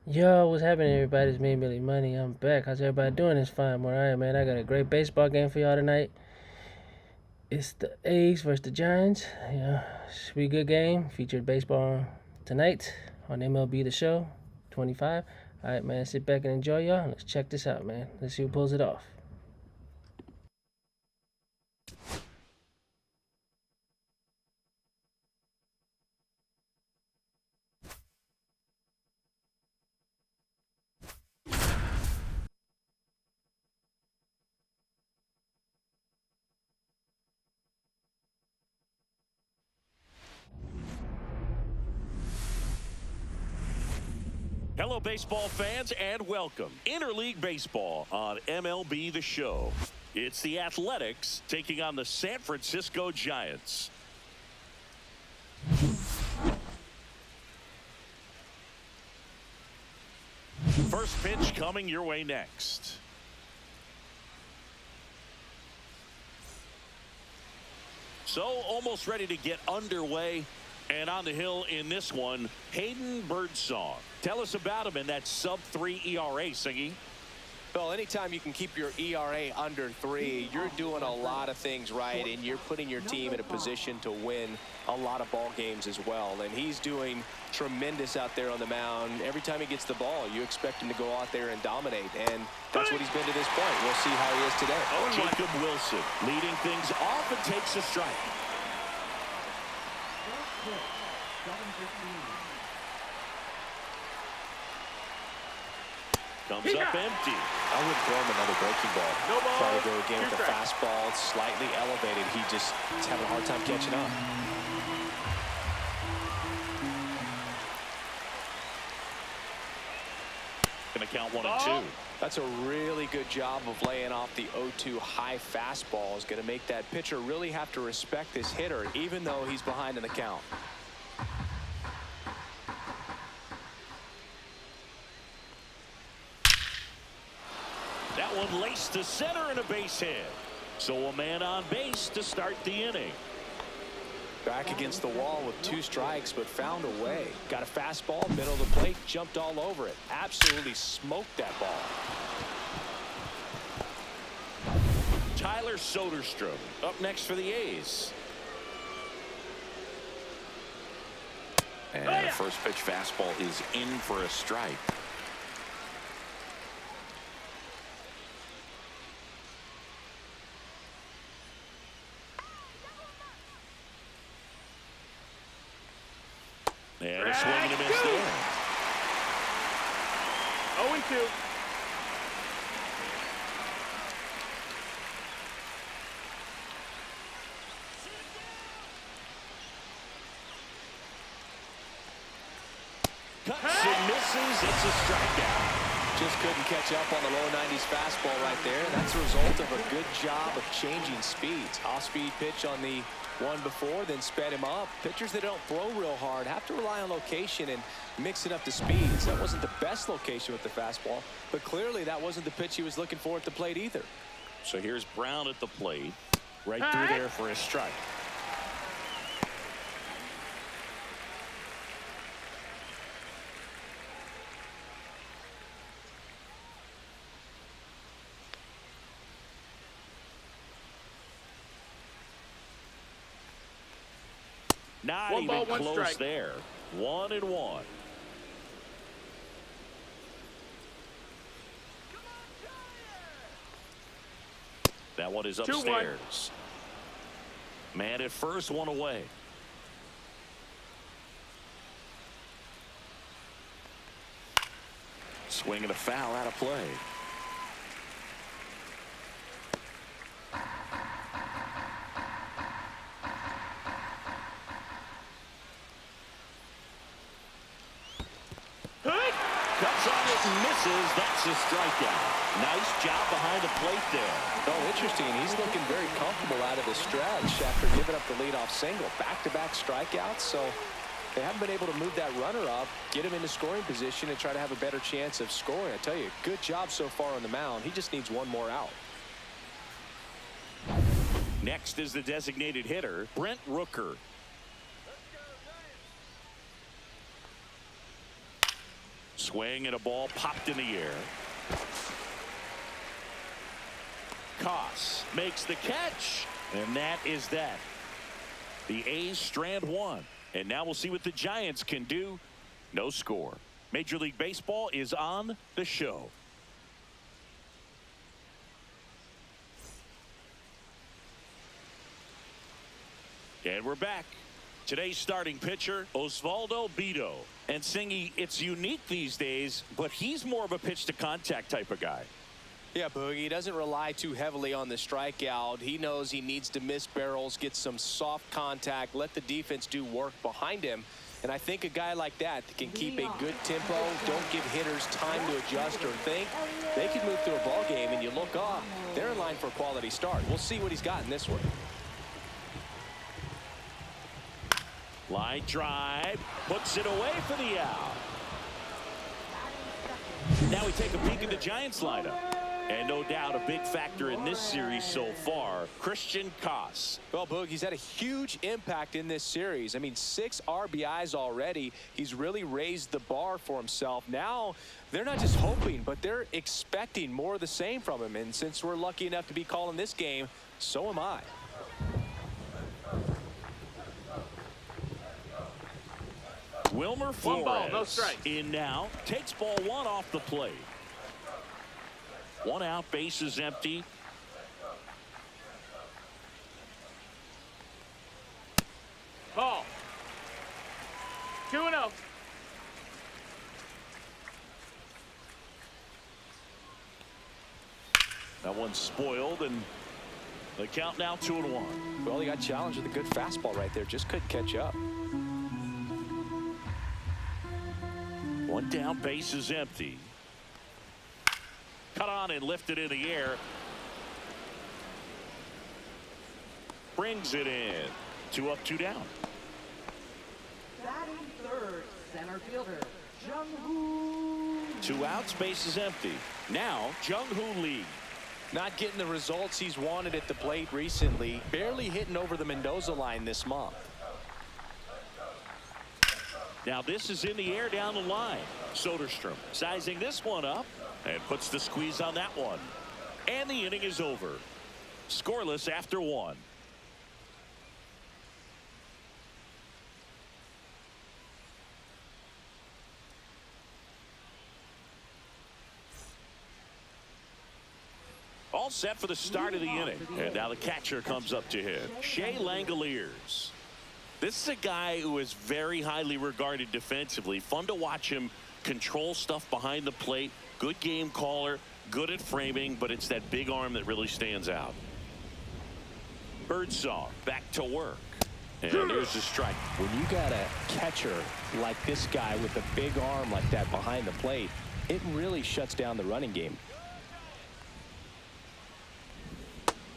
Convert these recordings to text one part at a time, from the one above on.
Yo, what's happening, everybody? It's me, Millie Money. I'm back. How's everybody doing this fine morning? All right, man. I got a great baseball game for y'all tonight. It's the A's versus the Giants. Yeah, should be a good game. Featured baseball tonight on MLB The Show 25. All right, man. Sit back and enjoy y'all. Let's check this out, man. Let's see who pulls it off. Hello, baseball fans, and welcome. Interleague Baseball on MLB The Show. It's the Athletics taking on the San Francisco Giants. First pitch coming your way next. So, almost ready to get underway. And on the hill in this one, Hayden Birdsong. Tell us about him in that sub-3 ERA, Singy. Well, anytime you can keep your ERA under 3, you're doing a lot of things right, and you're putting your team in a position to win a lot of ball games as well. And he's doing tremendous out there on the mound. Every time he gets the ball, you expect him to go out there and dominate, and that's what he's been to this point. We'll see how he is today. Jacob Wilson leading things off and takes a strike. Comes up empty. I wouldn't throw him another breaking ball. No ball. Try to go again with the fastball. It's slightly elevated. He's having a hard time catching up. Gonna count 1 and 2. That's a really good job of laying off the 0-2 high fastball. Is going to make that pitcher really have to respect this hitter, even though he's behind in the count. That one laced to center and a base hit. So a man on base to start the inning. Back against the wall with 2 strikes, but found a way. Got a fastball, middle of the plate, jumped all over it. Absolutely smoked that ball. Tyler Soderstrom up next for the A's. And the first pitch fastball is in for a strike. And a swing and a miss there. 0-2. Cuts and misses. It's a strikeout. Just couldn't catch up on the low 90s fastball right there. That's a result of a good job of changing speeds. Off-speed pitch on the one before, then sped him up. Pitchers that don't throw real hard have to rely on location and mix it up to speeds. That wasn't the best location with the fastball, but clearly that wasn't the pitch he was looking for at the plate either. So here's Brown at the plate. Right through there for a strike. Not 1 ball, even 1 close strike. there. 1 and 1. That one is 2-1. upstairs. Man at first, 1 away. Swing and a foul out of play. Cuts on it and misses. That's a strikeout. Nice job behind the plate there. Oh, interesting. He's looking very comfortable out of the stretch after giving up the leadoff single. Back-to-back strikeouts, so they haven't been able to move that runner up, get him into scoring position, and try to have a better chance of scoring. I tell you, good job so far on the mound. He just needs 1 more out. Next is the designated hitter, Brent Rooker. Swing and a ball popped in the air. Koss makes the catch, and that is that. The A's strand one, and now we'll see what the Giants can do. No score. Major League Baseball is on the show. And we're back. Today's starting pitcher, Osvaldo Bido. And Singy, it's unique these days, but he's more of a pitch-to-contact type of guy. Yeah, Boogie, he doesn't rely too heavily on the strikeout. He knows he needs to miss barrels, get some soft contact, let the defense do work behind him. And I think a guy like that can keep a good tempo, don't give hitters time to adjust or think. They can move through a ball game, and you look up, they're in line for a quality start. We'll see what he's got in this one. Line drive, puts it away for the out. Now we take a peek at the Giants lineup. And no doubt a big factor in this series so far, Christian Koss. Well, Boog, he's had a huge impact in this series. I mean, 6 RBIs already. He's really raised the bar for himself. Now, they're not just hoping, but they're expecting more of the same from him. And since we're lucky enough to be calling this game, so am I. Wilmer Flores in now, takes ball 1 off the plate. 1 out, bases empty. Ball. 2-0. That one's spoiled, and the count now 2-1. Well, he got challenged with a good fastball right there. Just couldn't catch up. 1 down, bases empty. Cut on and lifted in the air. Brings it in. 2 up, 2 down. Batting third, center fielder, Jung-Hoo. 2 outs, bases empty. Now, Jung-Hoo Lee. Not getting the results he's wanted at the plate recently. Barely hitting over the Mendoza line this month. Now this is in the air down the line. Soderstrom sizing this one up and puts the squeeze on that one. And the inning is over. Scoreless after 1. All set for the start of the inning. And now the catcher comes up to hit. Shea Langoliers. This is a guy who is very highly regarded defensively. Fun to watch him control stuff behind the plate. Good game caller, good at framing, but it's that big arm that really stands out. Birdsong back to work. And here's the strike. When you got a catcher like this guy with a big arm like that behind the plate, it really shuts down the running game.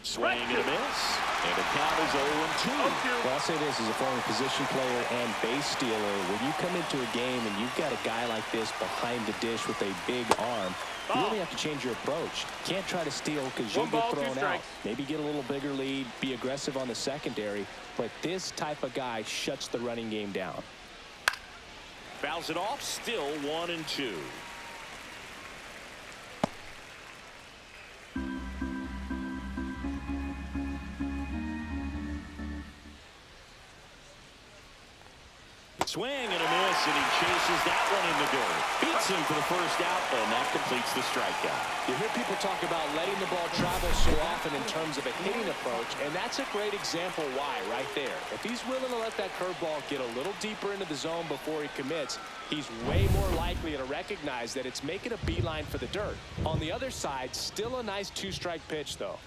Swing and a miss. And the count is 0-2. Well, I'll say this as a former position player and base stealer. When you come into a game and you've got a guy like this behind the dish with a big arm, you really have to change your approach. Can't try to steal because you'll get thrown out. Maybe get a little bigger lead, be aggressive on the secondary. But this type of guy shuts the running game down. Fouls it off. Still 1-2. Swing and a miss, and he chases that one in the dirt. Beats him for the first out, and that completes the strikeout. You hear people talk about letting the ball travel so often in terms of a hitting approach, and that's a great example why right there. If he's willing to let that curveball get a little deeper into the zone before he commits, he's way more likely to recognize that it's making a beeline for the dirt. On the other side, still a nice 2-strike pitch, though.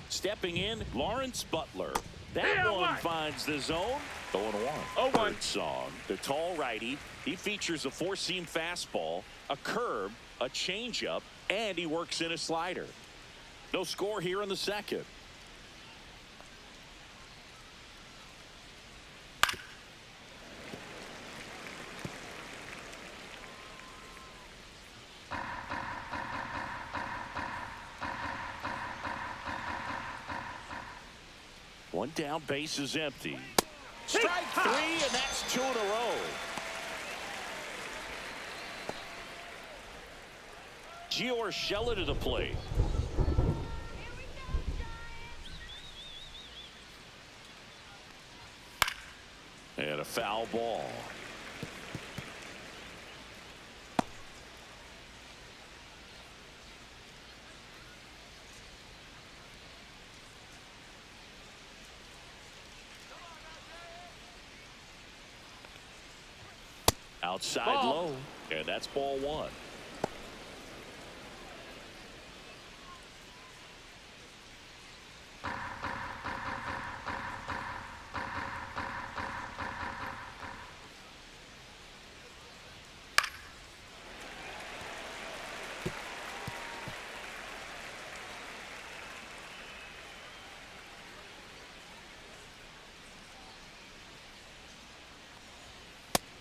Stepping in, Lawrence Butler. That one finds the zone. 0-1. Birdsong, the tall righty. He features a 4-seam fastball, a curve, a changeup, and he works in a slider. No score here in the second. One down, base is empty. Strike 3, and that's 2 in a row. Gio Urshela to the plate. And a foul ball. Outside low, and that's ball one.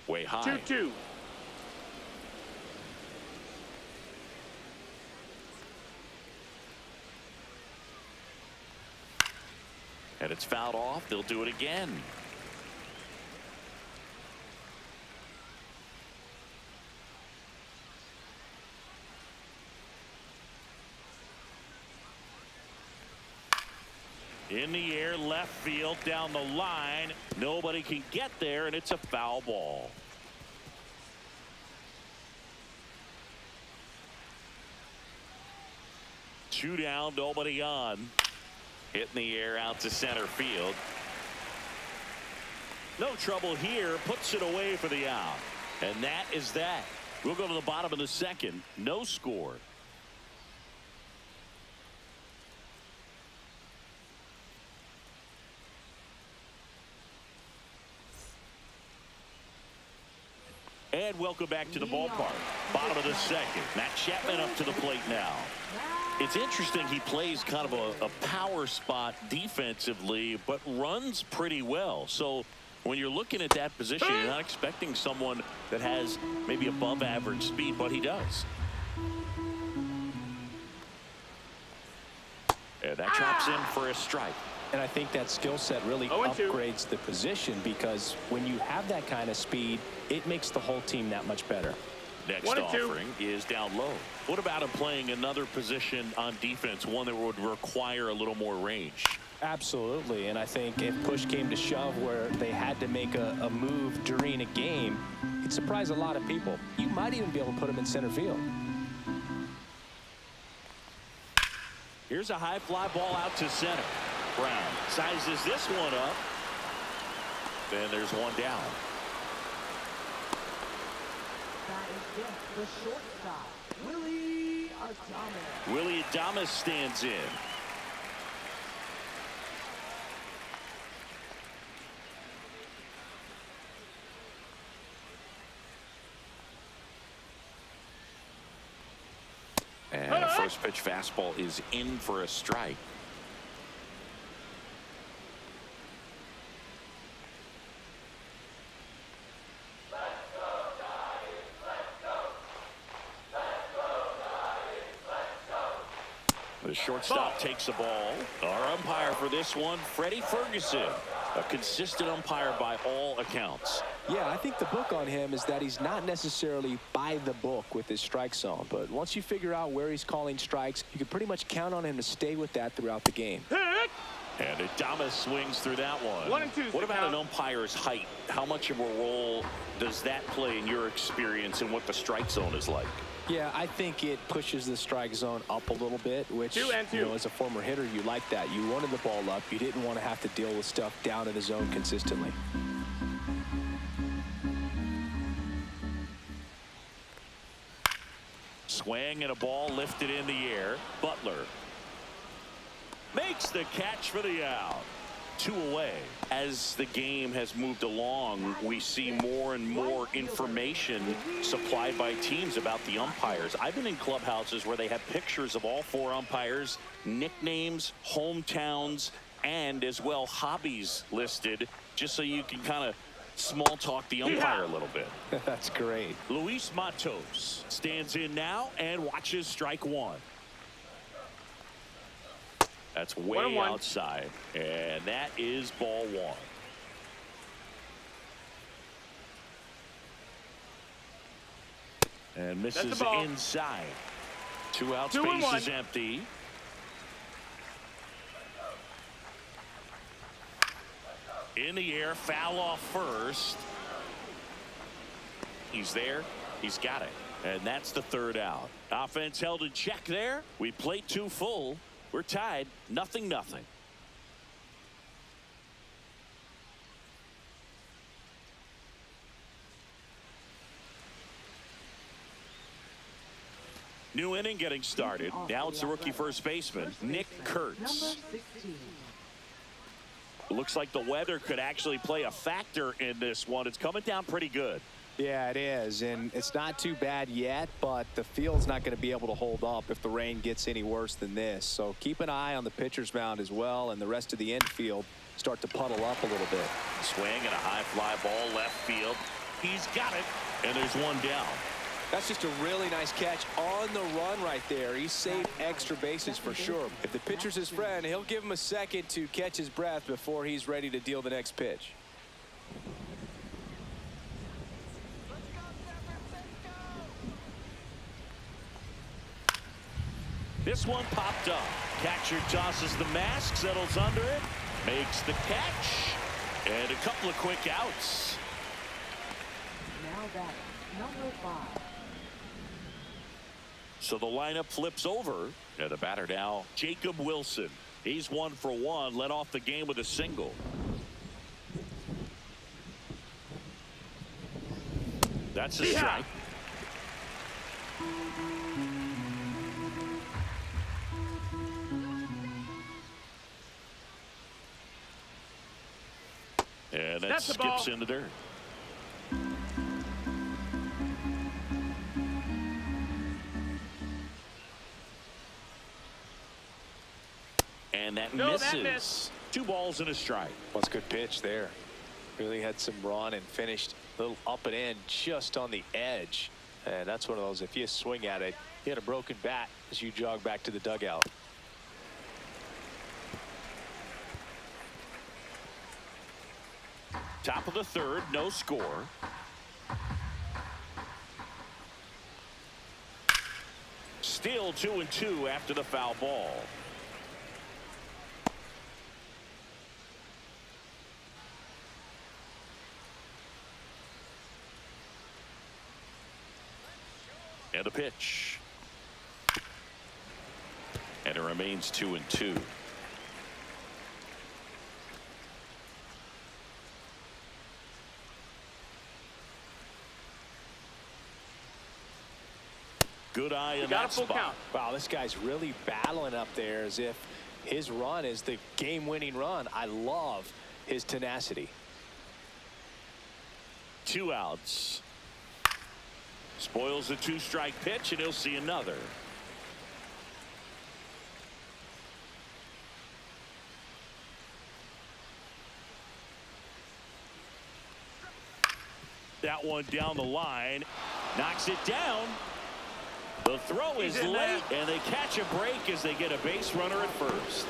Way high. 2-2. And it's fouled off. They'll do it again. In the air, left field, down the line. Nobody can get there, and it's a foul ball. Two down, nobody on. Hit in the air out to center field. No trouble here. Puts it away for the out. And that is that. We'll go to the bottom of the second. No score. And welcome back to the ballpark. Bottom of the second. Matt Chapman up to the plate now. It's interesting, he plays kind of a power spot defensively, but runs pretty well. So when you're looking at that position, you're not expecting someone that has maybe above average speed, but he does. And that drops in for a strike. And I think that skill set really 0-2. upgrades the position, because when you have that kind of speed, it makes the whole team that much better. Next 1-2. offering is down low. What about him playing another position on defense, one that would require a little more range? Absolutely. And I think if push came to shove where they had to make a move during a game, it'd surprise a lot of people. You might even be able to put him in center field. Here's a high fly ball out to center. Brown sizes this one up. Then there's one down. That is just the shortstop, Willie Adames. Willie Adames stands in. And a first pitch fastball is in for a strike. The shortstop takes the ball. Our umpire for this one, Freddie Ferguson. A consistent umpire by all accounts. Yeah, I think the book on him is that he's not necessarily by the book with his strike zone. But once you figure out where he's calling strikes, you can pretty much count on him to stay with that throughout the game. And Adames swings through that one. 1-2. What about an umpire's height? How much of a role does that play in your experience and what the strike zone is like? Yeah, I think it pushes the strike zone up a little bit, which, 2-2. you know, as a former hitter, you like that. You wanted the ball up. You didn't want to have to deal with stuff down in the zone consistently. Swing and a ball lifted in the air. Butler makes the catch for the out. 2 away. As the game has moved along, we see more and more information supplied by teams about the umpires. I've been in clubhouses where they have pictures of all 4 umpires, nicknames, hometowns, and as well hobbies listed, just so you can kind of small talk the umpire a little bit. That's great. Luis Matos stands in now and watches strike one. That's way 1-1. outside, and that is ball one. And misses inside. Two-out 2 and space 1. is empty. In the air, foul off first. He's there. He's got it. And that's the third out. Offense held in check there. We played 2 full. We're tied 0-0. New inning getting started. Now it's the rookie first baseman, Nick Kurtz. Number 16. Looks like the weather could actually play a factor in this one. It's coming down pretty good. Yeah, it is, and it's not too bad yet, but the field's not going to be able to hold up if the rain gets any worse than this. So keep an eye on the pitcher's mound as well, and the rest of the infield start to puddle up a little bit. Swing and a high fly ball left field. He's got it, and there's one down. That's just a really nice catch on the run right there. He saved extra bases for sure. If the pitcher's his friend, he'll give him a second to catch his breath before he's ready to deal the next pitch. This one popped up. Catcher tosses the mask, settles under it, makes the catch, and a couple of quick outs. Now batting, number 5. So the lineup flips over. And the batter now, Jacob Wilson. He's 1 for 1, led off the game with a single. That's a strike. And that skips in the dirt. And that misses. 2 balls and a strike. Well, it's a good pitch there. Really had some run and finished a little up and in just on the edge. And that's one of those, if you swing at it, you had a broken bat as you jog back to the dugout. Top of the third, no score. Still 2-2 after the foul ball. And a pitch. And it remains 2-2. Good eye in that spot. Wow, this guy's really battling up there as if his run is the game-winning run. I love his tenacity. 2 outs. Spoils the 2-strike pitch, and he'll see another. That one down the line, knocks it down. The throw is late, and they catch a break as they get a base runner at first.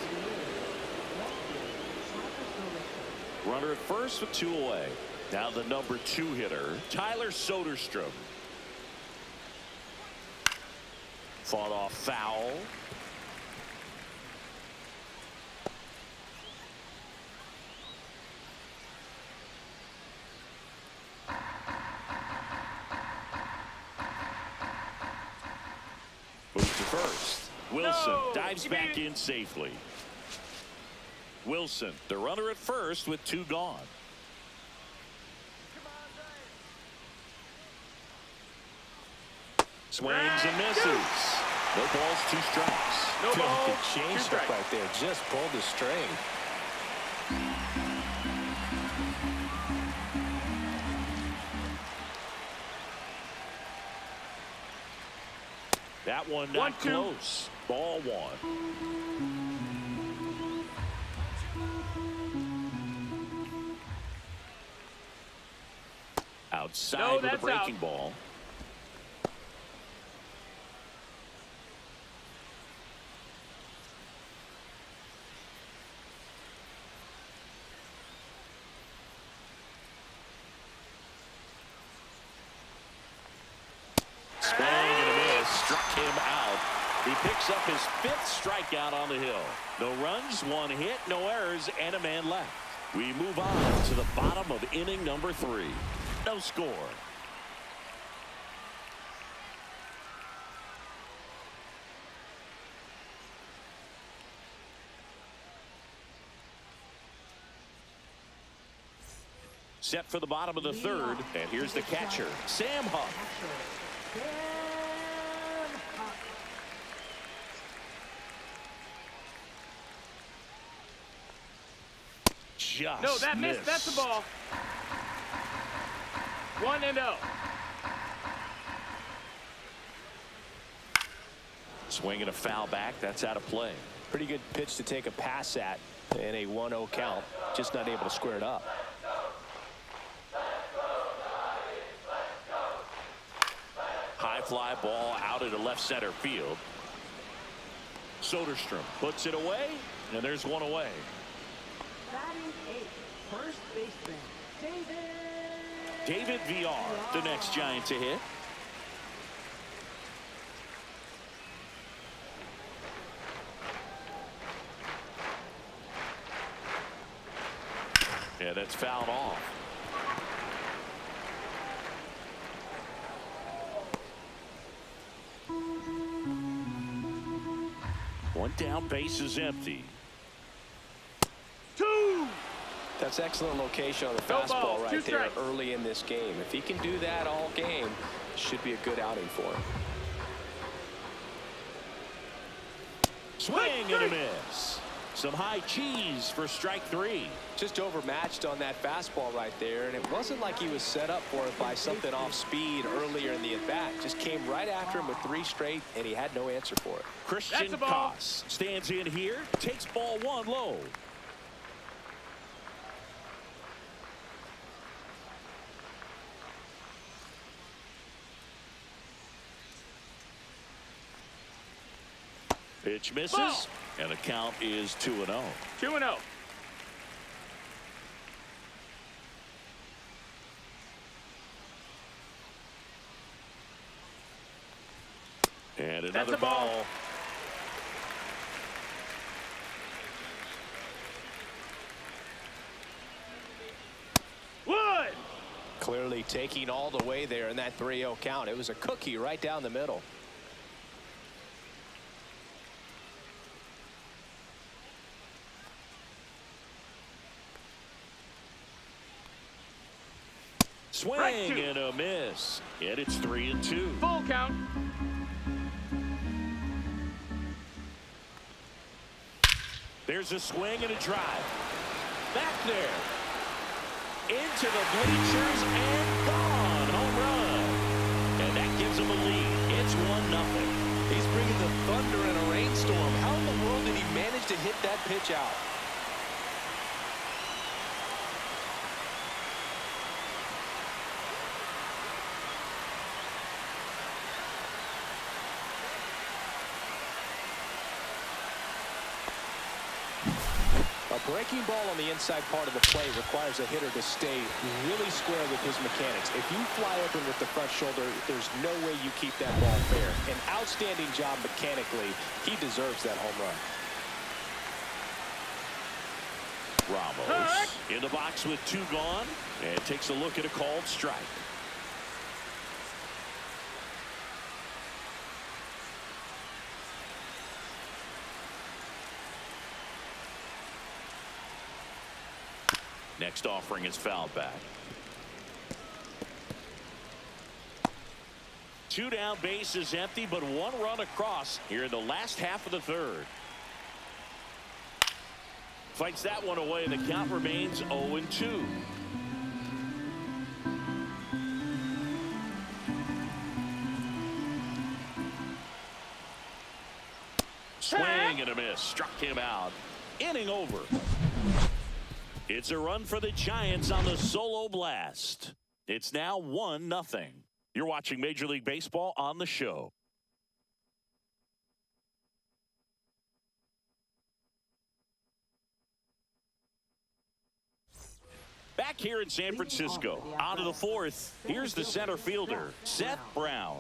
Runner at first with 2 away. Now the number 2 hitter, Tyler Soderstrom. Fought off foul. Moves to first. Wilson dives back in safely. Wilson, the runner at first with 2 gone. Swings and misses. No balls, 2 strikes. No ball, The change up right there just pulled the string. That one not close. Ball 1. Outside with a breaking ball. Swing and a miss. Struck him out. He picks up his 5th strikeout on the hill. No runs, 1 hit, no errors, and a man left. We move on to the bottom of inning number 3. No score. Set for the bottom of the 3rd, and here's the catcher, Sam Huff. Just No, that missed. That's the ball. 1-0. Swing and a foul back. That's out of play. Pretty good pitch to take a pass at in a 1-0 count. Just not able to square it up. High fly ball out into left center field. Soderstrom puts it away, and there's one away. Batting 8th, first baseman, David VR, the next Giant to hit. Yeah, that's fouled off. One down, base is empty. 2. That's excellent location on the No fastball balls, 2 right there strikes. early in this game. If he can do that all game, should be a good outing for him. Swing and a miss. Some high cheese for strike 3. Just overmatched on that fastball right there, and it wasn't like he was set up for it by something off speed earlier in the at-bat. Just came right after him with 3 straight, and he had no answer for it. Christian That's a ball. Koss stands in here, takes ball 1 low. Pitch misses, Ball. and the count is 2-0. 2-0. And That's another a ball. ball. Wood. Clearly taking all the way there in that 3-0 count. It was a cookie right down the middle. Swing Strike 2. and a miss. And it's 3-2. Full count. There's a swing and a drive. Back there. Into the bleachers and gone. Home run. And that gives him a lead. It's 1-0. He's bringing the thunder in a rainstorm. How in the world did he manage to hit that pitch out? A breaking ball on the inside part of the plate requires a hitter to stay really square with his mechanics. If you fly open with the front shoulder, there's no way you keep that ball fair. An outstanding job mechanically. He deserves that home run. Ramos in the box with 2 gone, and takes a look at a called strike. Next offering is fouled back. 2 down, base is empty, but 1 run across here in the last half of the 3rd. Fights that one away. The count remains 0-2. Swing and a miss. Struck him out. Inning over. It's a run for the Giants on the solo blast. It's now 1-0. You're watching Major League Baseball on the show. Back here in San Francisco, on to the 4th. Here's the center fielder, Seth Brown.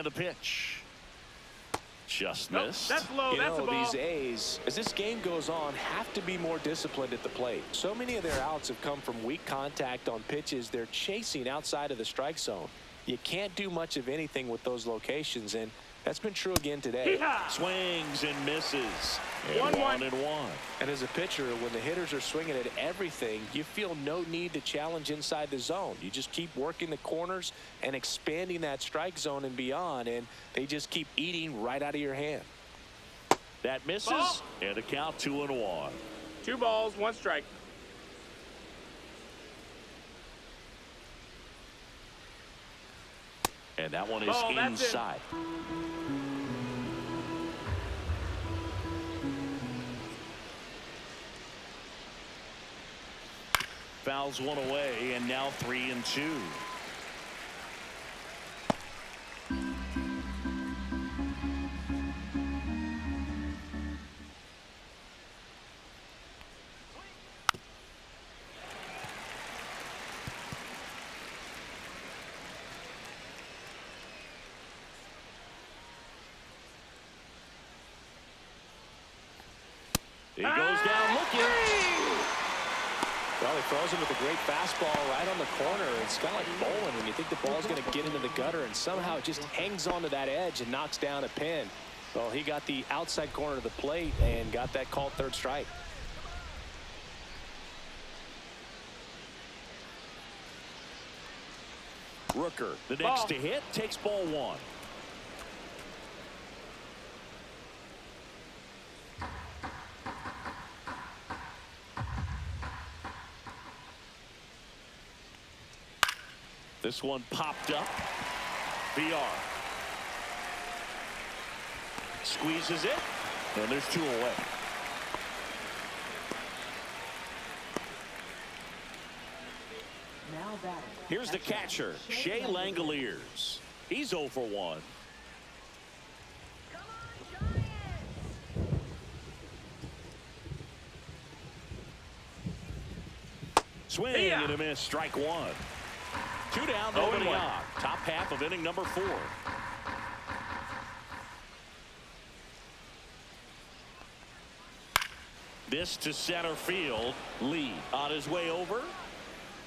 the pitch. Just Nope, missed. that's low. You That's a know, ball. these A's, as this game goes on, have to be more disciplined at the plate. So many of their outs have come from weak contact on pitches they're chasing outside of the strike zone. You can't do much of anything with those locations, and that's been true again today. Yeehaw! Swings and misses. And 1-1. 1-1. And as a pitcher, when the hitters are swinging at everything, you feel no need to challenge inside the zone. You just keep working the corners and expanding that strike zone and beyond, and they just keep eating right out of your hand. That misses. Ball. And a count 2-1. 2 balls, 1 strike. And that one is Ball, that's it. inside. Fouls one away, and now 3-2. He goes down looking. Well, he throws him with a great fastball right on the corner. It's kind of like bowling when you think the ball's going to get into the gutter, and somehow it just hangs onto that edge and knocks down a pin. Well, he got the outside corner of the plate and got that called third strike. Rooker, the next to hit, takes ball 1. This one popped up. VR squeezes it, and there's 2 away. Now batting. Here's the catcher, Shea Langoliers. He's 0 for 1. Swing and a miss, strike 1. 2 down, nobody out. Top half of inning number 4. This to center field. Lee on his way over.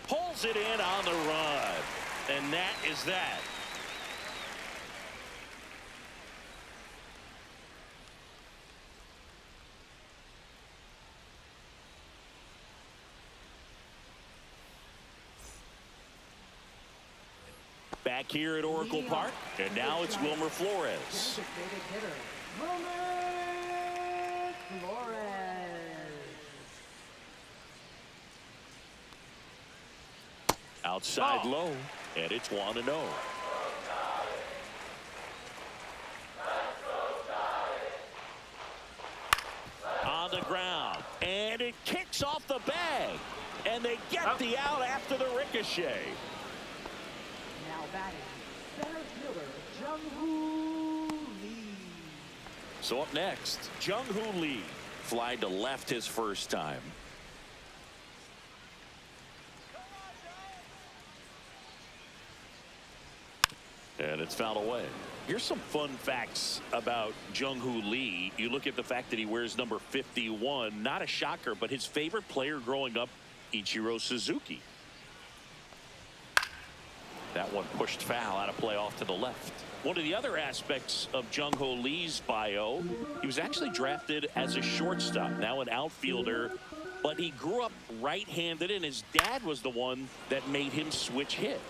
Pulls it in on the run. And that is that. Back here at Oracle Park, and now it's Wilmer Flores. Designated hitter, Wilmer Flores. Outside low, and it's 1-0. On the ground, and it kicks off the bag, and they get the out after the ricochet. Now batting, center fielder, Jung-Hoo Lee. So up next, Jung-Hoo Lee. Fly to left his first time. And it's fouled away. Here's some fun facts about Jung-Hoo Lee. You look at the fact that he wears number 51. Not a shocker, but his favorite player growing up, Ichiro Suzuki. That one pushed foul out of play off to the left. One of the other aspects of Jung-Hoo Lee's bio, he was actually drafted as a shortstop, now an outfielder, but he grew up right-handed, and his dad was the one that made him switch hit.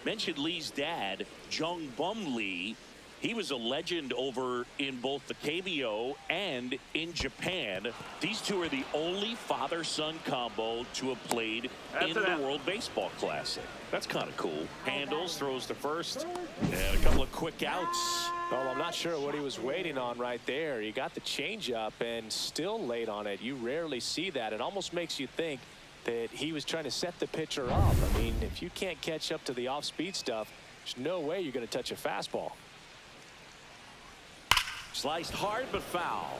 Mentioned Lee's dad, Jung Bum Lee. He was a legend over in both the KBO and in Japan. These two are the only father-son combo to have played in the World Baseball Classic. That's kind of cool. Handles, throws to first, and a couple of quick outs. Well, I'm not sure what he was waiting on right there. He got the changeup and still late on it. You rarely see that. It almost makes you think that he was trying to set the pitcher up. I mean, if you can't catch up to the off-speed stuff, there's no way you're going to touch a fastball. Sliced hard but foul.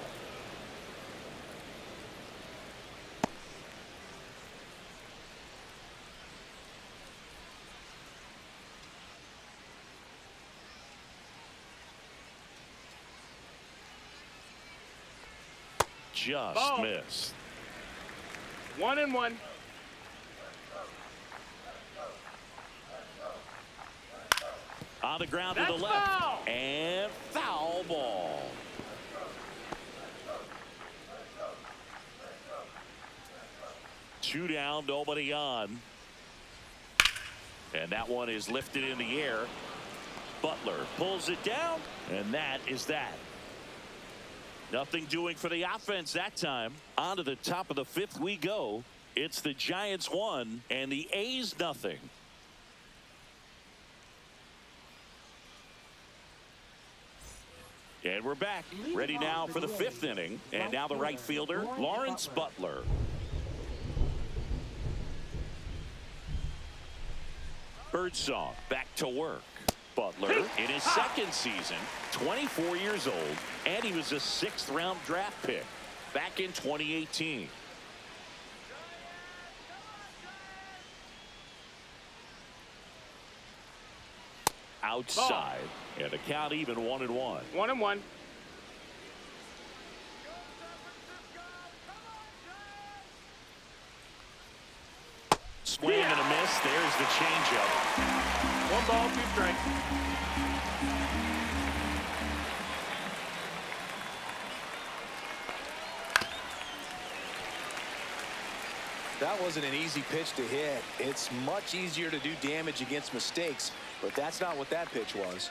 just Ball. missed. 1-1. On the ground That's to the left. foul. And foul ball. Two down, nobody on. And that one is lifted in the air. Butler pulls it down, and that is that. Nothing doing for the offense that time. On to the top of the fifth we go. It's the Giants 1 and the A's nothing. And we're back, ready now for the fifth inning. And now the right fielder, Lawrence Butler. Birdsong back to work. Butler in his second season, 24 years old, and he was a 6th-round draft pick back in 2018. Outside, and the count even 1-1. 1-1. Swing and a miss. There's the changeup. 1 ball, 2 strikes. That wasn't an easy pitch to hit. It's much easier to do damage against mistakes, but that's not what that pitch was.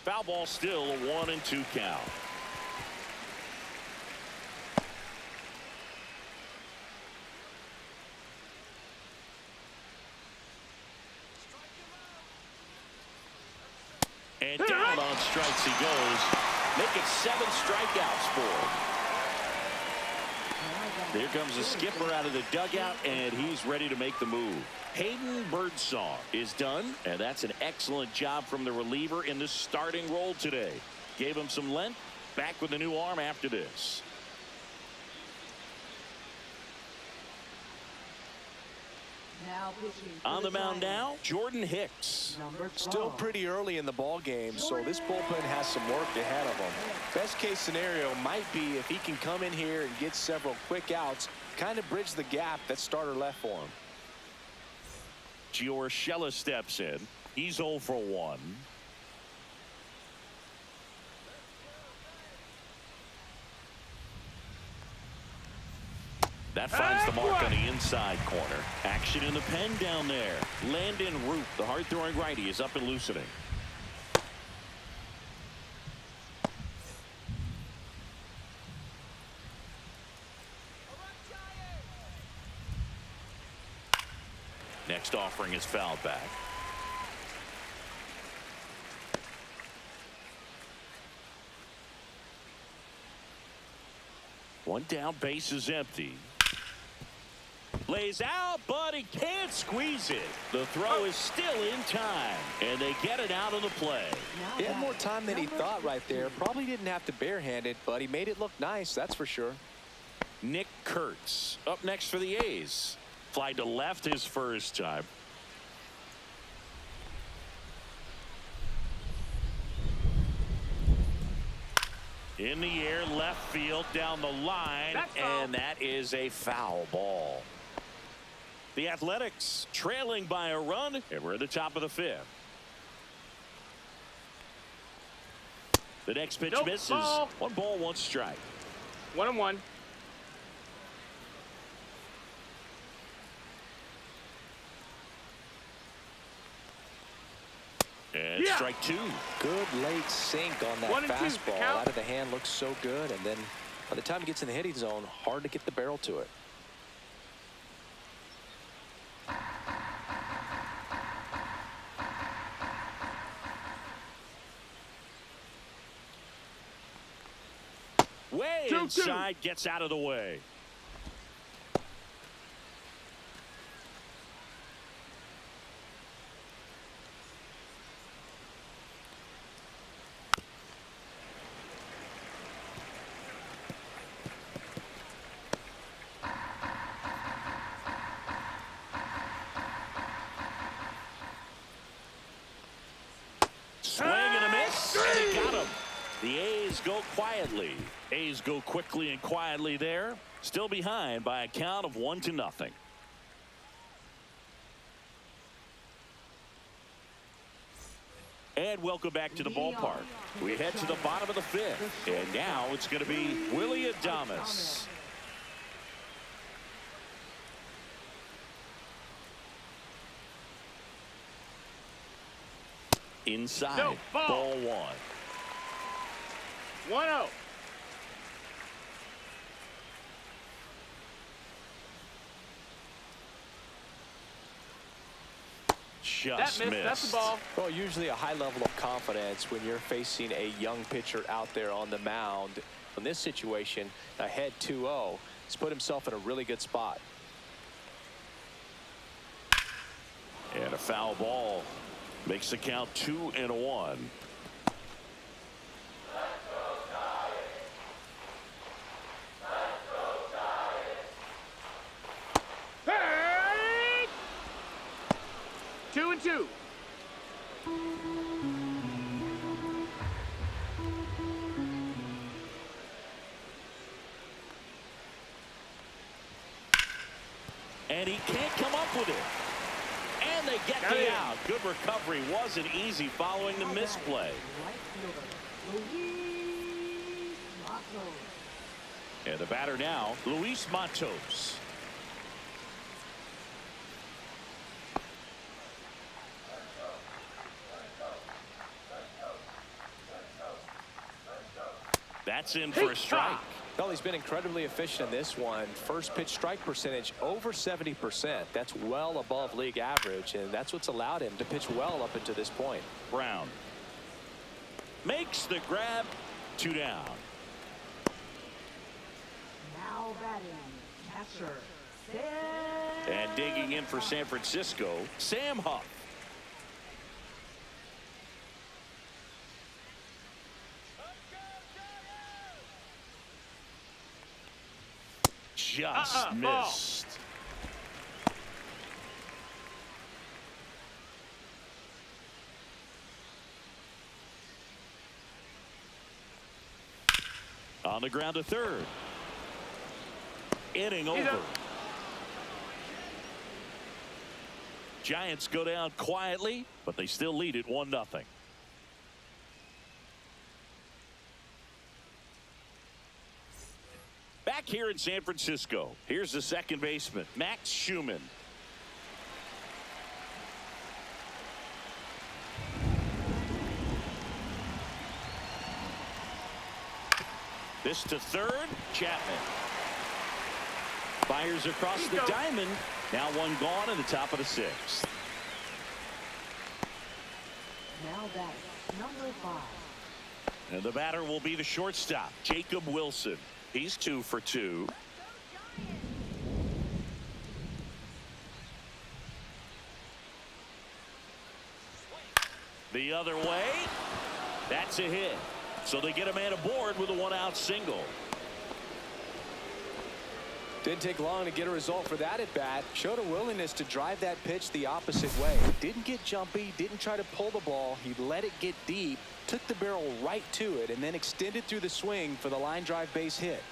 Foul ball, still a 1-2 count. And down on strikes he goes. Make it 7 strikeouts for him. There comes the skipper out of the dugout, and he's ready to make the move. Hayden Birdsong is done, and that's an excellent job from the reliever in the starting role today. Gave him some length. Back with a new arm after this. Now pitching for On the mound Giants, now, Jordan Hicks. number 12. Still pretty early in the ball game, so this bullpen has some work ahead of them. Best case scenario might be if he can come in here and get several quick outs, kind of bridge the gap that starter left for him. Giorgella steps in. He's 0 for 1. That finds the mark on the inside corner. Action in the pen down there. Landon Root, the hard-throwing righty, is up and loosening. Next offering is fouled back. One down, base is empty. Lays out, but he can't squeeze it. The throw is still in time, and they get it out of the play. Now He had more batting, time than he number thought 15. right there. Probably didn't have to barehand it, but he made it look nice, that's for sure. Nick Kurtz up next for the A's. Fly to left his first time. In the air, left field, down the line, That's foul. and that is a foul ball. The Athletics trailing by a run, and we're at the top of the fifth. The next pitch Nope, misses. ball. 1 ball, 1 strike. 1-1. And Yeah. strike 2. Good late sink on that 1-2, fastball. count. Out of the hand looks so good, and then by the time he gets in the hitting zone, hard to get the barrel to it. Way 2-2. inside, gets out of the way. quietly. A's go quickly and quietly there. Still behind by a count of 1-0. And welcome back to the ballpark. We head to the bottom of the 5th. And now it's going to be Willy Adames. Inside. No, ball. 1. 1-0. Just That missed. That's the ball. Well, usually a high level of confidence when you're facing a young pitcher out there on the mound. In this situation, ahead 2-0, he's put himself in a really good spot. And a foul ball makes the count 2-1. Hey! 2-2. And he can't come up with it. And they get Got the it. out. Good recovery. Wasn't easy following the misplay. Right fielder, Luis Matos. And the batter now, Luis Matos. That's in for a strike. Well, he's been incredibly efficient in this one. First pitch strike percentage over 70%. That's well above league average, and that's what's allowed him to pitch well up until this point. Brown makes the grab. 2 down. Now batting, catcher, Sam. And digging in for San Francisco, Sam Huff. Just missed. On the ground to third. Inning over. Giants go down quietly, but they still lead it 1-0. Back here in San Francisco, here's the second baseman, Max Schumann. This to third, Chapman. Fires across the diamond. Now one gone in the top of the 6th. Now batting, number 5. And the batter will be the shortstop, Jacob Wilson. He's 2 for 2. The other way. That's a hit. So they get a man aboard with a 1-out single. Didn't take long to get a result for that at bat. Showed a willingness to drive that pitch the opposite way. Didn't get jumpy, didn't try to pull the ball. He let it get deep, took the barrel right to it, and then extended through the swing for the line drive base hit.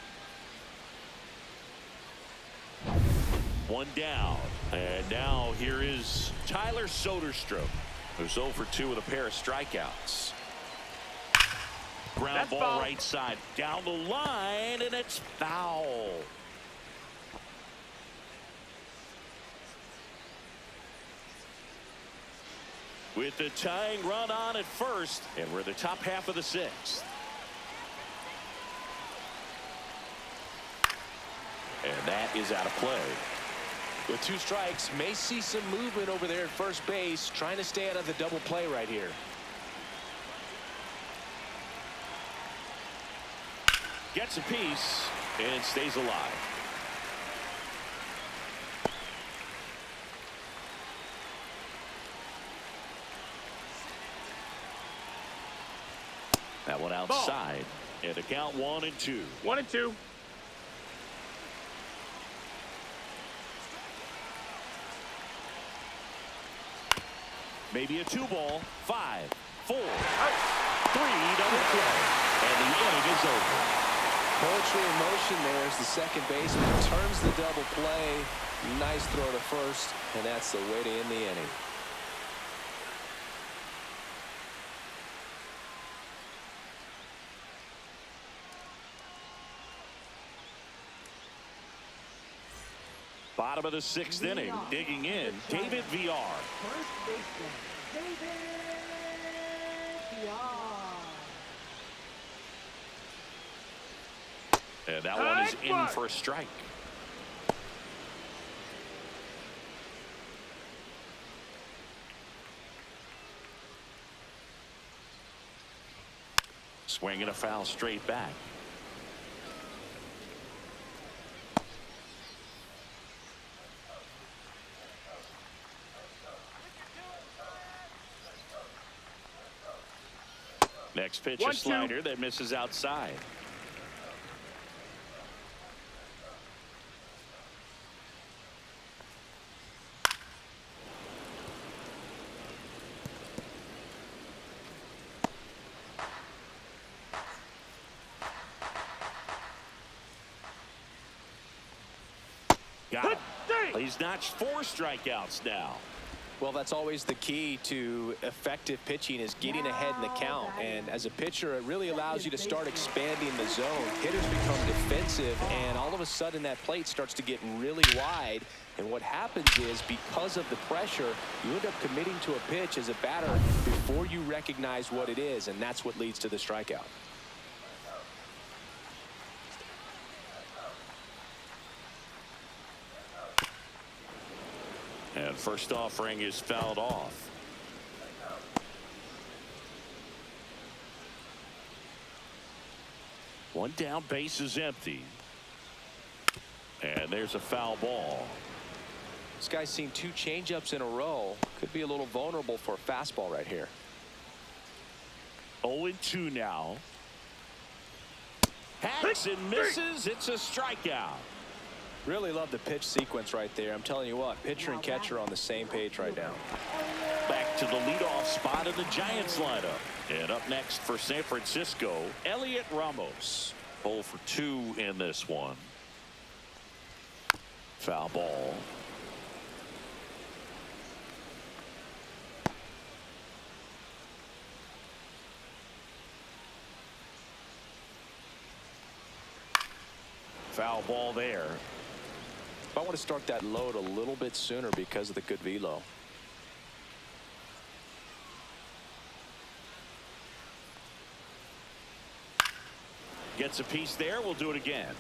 1 down. And now here is Tyler Soderstrom, who's 0 for 2 with a pair of strikeouts. Ground That's ball foul. right side down the line, and it's foul. With the tying run on at first, and we're the top half of the 6th. And that is out of play. With 2 strikes, may see some movement over there at first base, trying to stay out of the double play right here. Gets a piece and stays alive. That one outside. And a count 1-2. 1-2. Maybe a 2 ball. 5, 4, 3 double play. And the inning is over. Poetry in motion there as the second baseman turns the double play. Nice throw to first, and that's the way to end the inning. Bottom of the sixth inning, digging in, David VR. First baseman, David VR. And that one is in for a strike. Swinging a foul straight back. Next pitch, a slider that misses outside. Got him. He's notched 4 strikeouts now. Well, that's always the key to effective pitching, is getting ahead in the count. And as a pitcher, it really allows you to start expanding the zone. Hitters become defensive, and all of a sudden that plate starts to get really wide. And what happens is, because of the pressure, you end up committing to a pitch as a batter before you recognize what it is, and that's what leads to the strikeout. And first offering is fouled off. One down, base is empty. And there's a foul ball. This guy's seen 2 changeups in a row. Could be a little vulnerable for a fastball right here. 0-2 now. Hacks and misses. It's a strikeout. Really love the pitch sequence right there. I'm telling you what, pitcher and catcher on the same page right now. Back to the leadoff spot in the Giants lineup. And up next for San Francisco, Elliot Ramos. 0 for 2 in this one. Foul ball. Foul ball there. I want to start that load a little bit sooner because of the good velo. Gets a piece there. We'll do it again.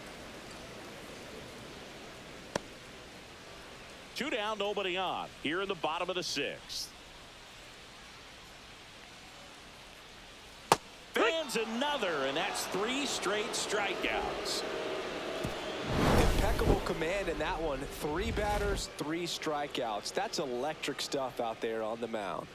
2 down, nobody on. Here in the bottom of the 6th. Fans another, and that's 3 straight strikeouts. Impeccable command in that one. 3 batters, 3 strikeouts. That's electric stuff out there on the mound.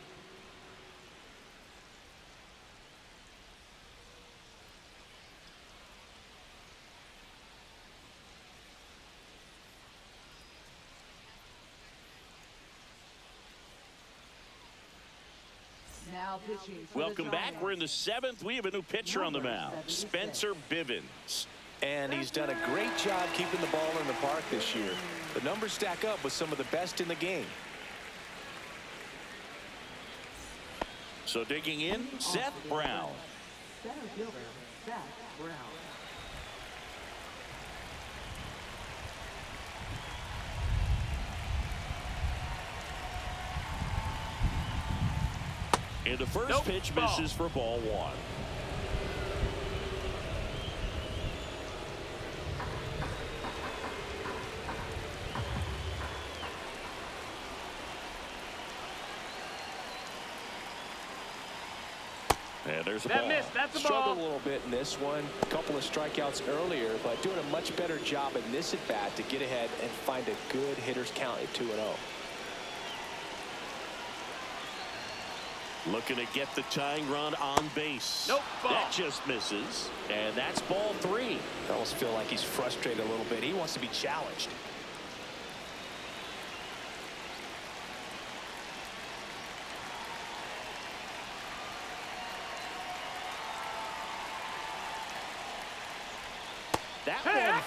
Now pitching for Welcome the back. Giants. We're in the 7th. We have a new pitcher on the mound, Spencer Bivens. And he's done a great job keeping the ball in the park this year. The numbers stack up with some of the best in the game. So digging in, Seth Brown. Center fielder, Seth Brown. And the first pitch misses for ball 1. And there's a ball. Miss, that's a Struggled a ball. little bit in this one. A couple of strikeouts earlier, but doing a much better job in this at bat to get ahead and find a good hitter's count at 2-0. Looking to get the tying run on base. Nope, ball. That just misses. And that's ball 3. I almost feel like he's frustrated a little bit. He wants to be challenged.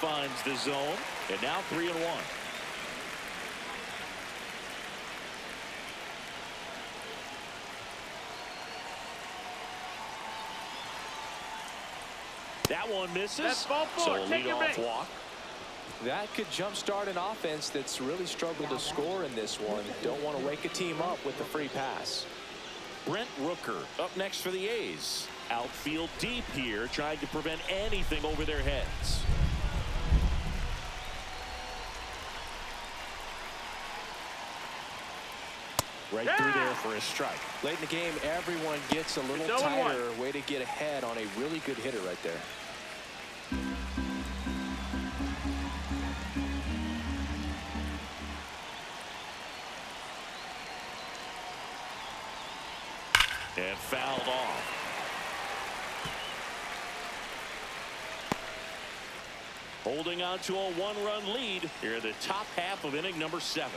finds the zone, and now 3-1. That one misses. That's ball four. So Take your leadoff base. walk. That could jumpstart an offense that's really struggled to score in this one. Don't want to wake a team up with the free pass. Brent Rooker up next for the A's. Outfield deep here, trying to prevent anything over their heads. Right through there for a strike. Late in the game, everyone gets a little It's 0-1. tighter. Way to get ahead on a really good hitter right there. And fouled off. Holding on to a one-run lead here in the top half of inning number 7.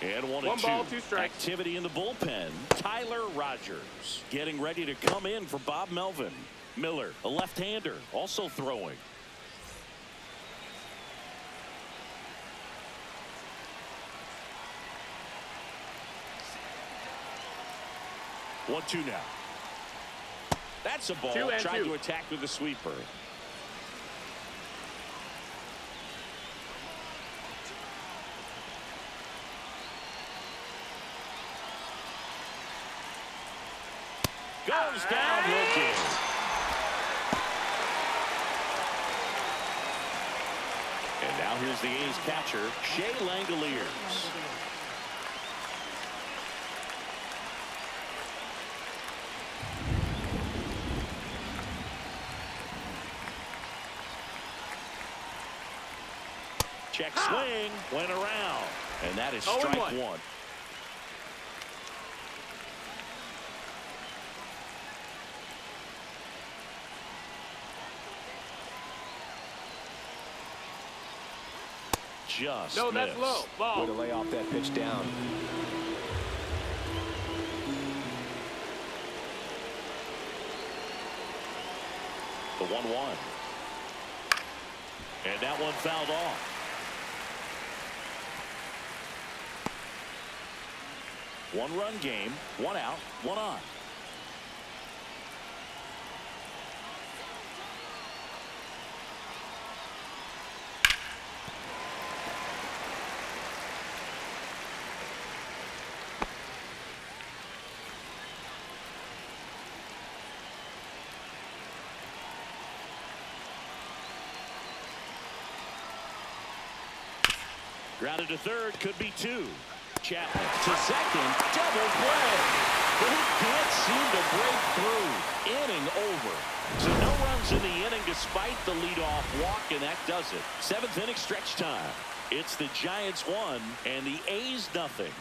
And 1-2. Ball, 2 strikes. Activity in the bullpen. Tyler Rogers getting ready to come in for Bob Melvin. Miller, a left-hander, also throwing. One-two now. That's a ball. 2-2. Tried to attack with a sweeper. Goes down looking. And now here's the A's catcher, Shea Langoliers. Check swing, went around, and that is strike 0-1. 1. Just No, that's missed. low. Way Ball. to lay off that pitch down. The 1-1. And that one fouled off. One-run game, 1 out, 1 on. Grounded to third, could be 2. Chapman to second, double play. But he can't seem to break through. Inning over. So no runs in the inning despite the leadoff walk, and that does it. 7th inning stretch time. It's the Giants 1 and the A's nothing.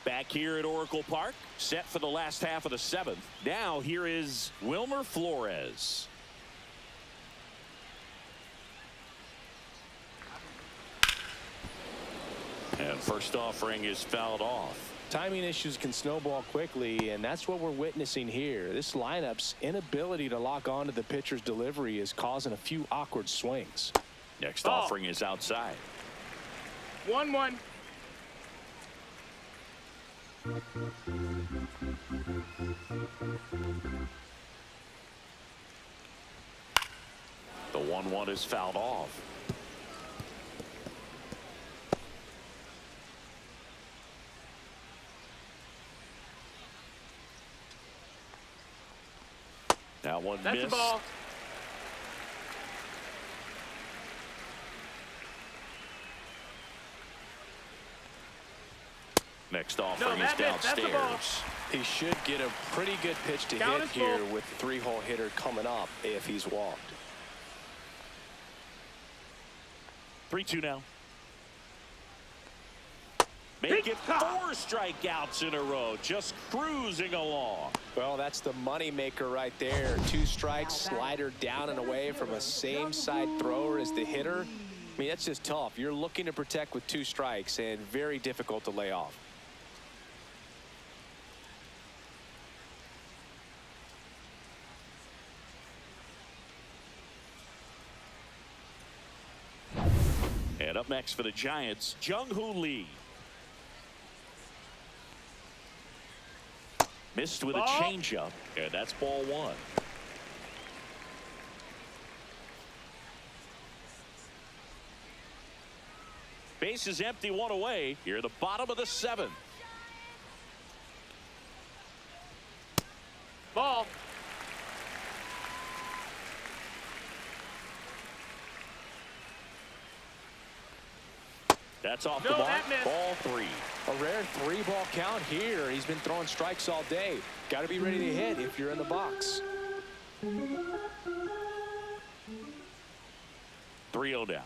Back here at Oracle Park, set for the last half of the 7th. Now here is Wilmer Flores. And first offering is fouled off. Timing issues can snowball quickly, and that's what we're witnessing here. This lineup's inability to lock onto the pitcher's delivery is causing a few awkward swings. Next Ball. offering is outside. 1-1. The 1-1 is fouled off. That one That's missed. the ball. Next offering is that's it. That's the ball. downstairs. He should get a pretty good pitch to Count hit is here full. with the 3-hole hitter coming up if he's walked. 3-2 now. Make it 4 strikeouts in a row, just cruising along. Well, that's the money maker right there. 2 strikes, slider down and away from a same side thrower as the hitter. I mean, that's just tough. You're looking to protect with 2 strikes and very difficult to lay off. And up next for the Giants, Jung-Hoo Lee. Missed with a changeup, and that's ball 1. Base is empty, 1 away. Here, the bottom of the 7th. Ball. That's off No, the mark. that missed. Ball 3. A rare 3-ball count here. He's been throwing strikes all day. Got to be ready to hit if you're in the box. 3-0 down.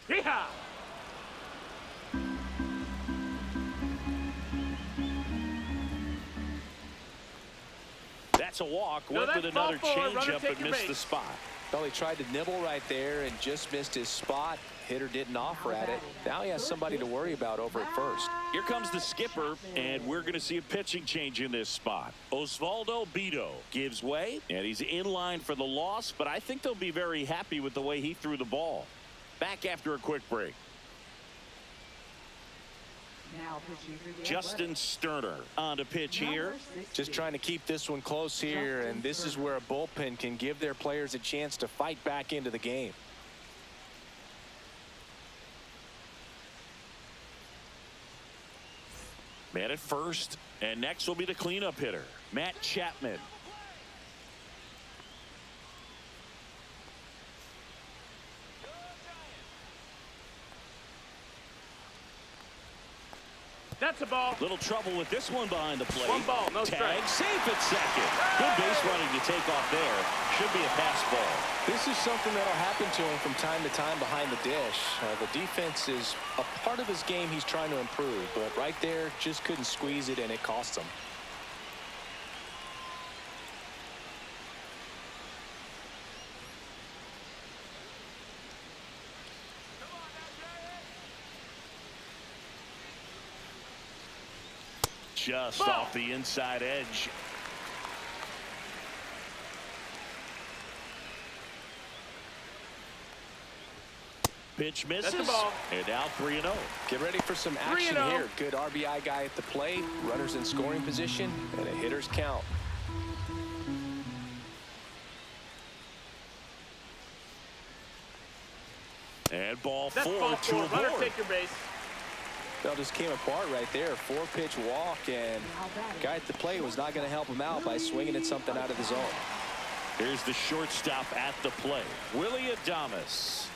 Yeehaw! That's a walk. No, Went that's with another ball 4. Runner, changeup take and your missed base. the spot. Well, he tried to nibble right there and just missed his spot. Hitter didn't offer at it. Now he has somebody to worry about over at first. Here comes the skipper, and we're going to see a pitching change in this spot. Osvaldo Bido gives way, and he's in line for the loss, but I think they'll be very happy with the way he threw the ball. Back after a quick break. Now pitching for the Justin Sterner on to pitch here. Just trying to keep this one close here, and this is where a bullpen can give their players a chance to fight back into the game. Man at first, and next will be the cleanup hitter, Matt Chapman. That's a ball. Little trouble with this one behind the plate. 1 ball, no Tag, strike. safe at second. Good base running to take off there. Should be a pass ball. This is something that'll happen to him from time to time behind the dish. The defense is a part of his game he's trying to improve, but right there just couldn't squeeze it, and it cost him. Just Ball. off the inside edge. Pitch misses. That's a ball. And now 3-0. Get ready for some action 3-0. here. Good RBI guy at the plate, runners in scoring position, and a hitter's count. And ball That's 4 ball to 4. a Runner, board. take your base. That just came apart right there. 4-pitch walk, and guy at the plate was not going to help him out by swinging at something out of the zone. Here's the shortstop at the plate, Willie Adames.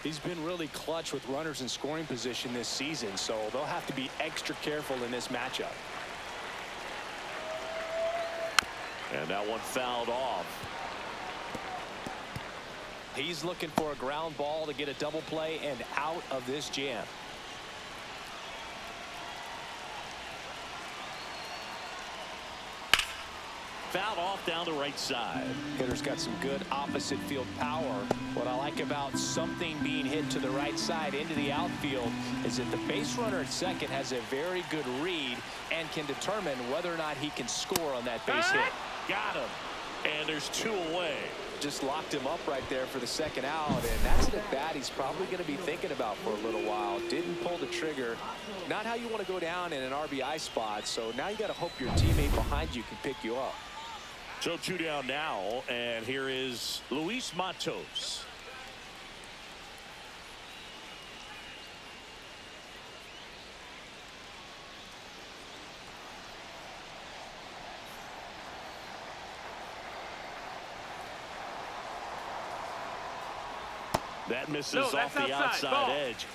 He's been really clutch with runners in scoring position this season, so they'll have to be extra careful in this matchup. And that one fouled off. He's looking for a ground ball to get a double play and out of this jam. Fouled off down the right side. Hitter's got some good opposite field power. What I like about something being hit to the right side into the outfield is that the base runner at second has a very good read and can determine whether or not he can score on that base hit. Got him. And there's 2 away. Just locked him up right there for the second out, and that's the bat he's probably going to be thinking about for a little while. Didn't pull the trigger. Not how you want to go down in an RBI spot, so now you got to hope your teammate behind you can pick you up. So 2 down now, and here is Luis Matos. That misses No, off that's the outside. outside Ball. edge.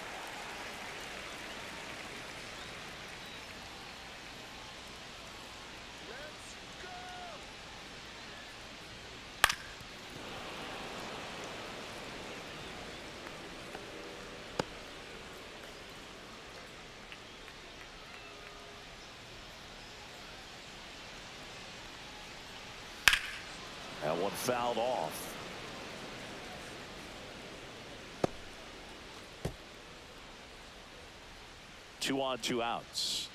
That one fouled off. 2 on, 2 outs.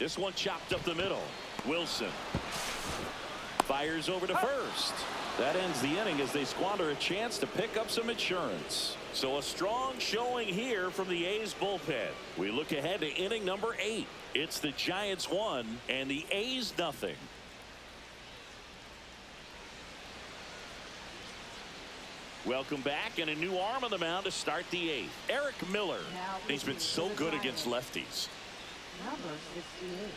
This one chopped up the middle. Wilson fires over to first. That ends the inning as they squander a chance to pick up some insurance. So a strong showing here from the A's bullpen. We look ahead to inning number 8. It's the Giants 1 and the A's nothing. Welcome back, and a new arm on the mound to start the 8th. Eric Miller. He's been so good against lefties. Number 68.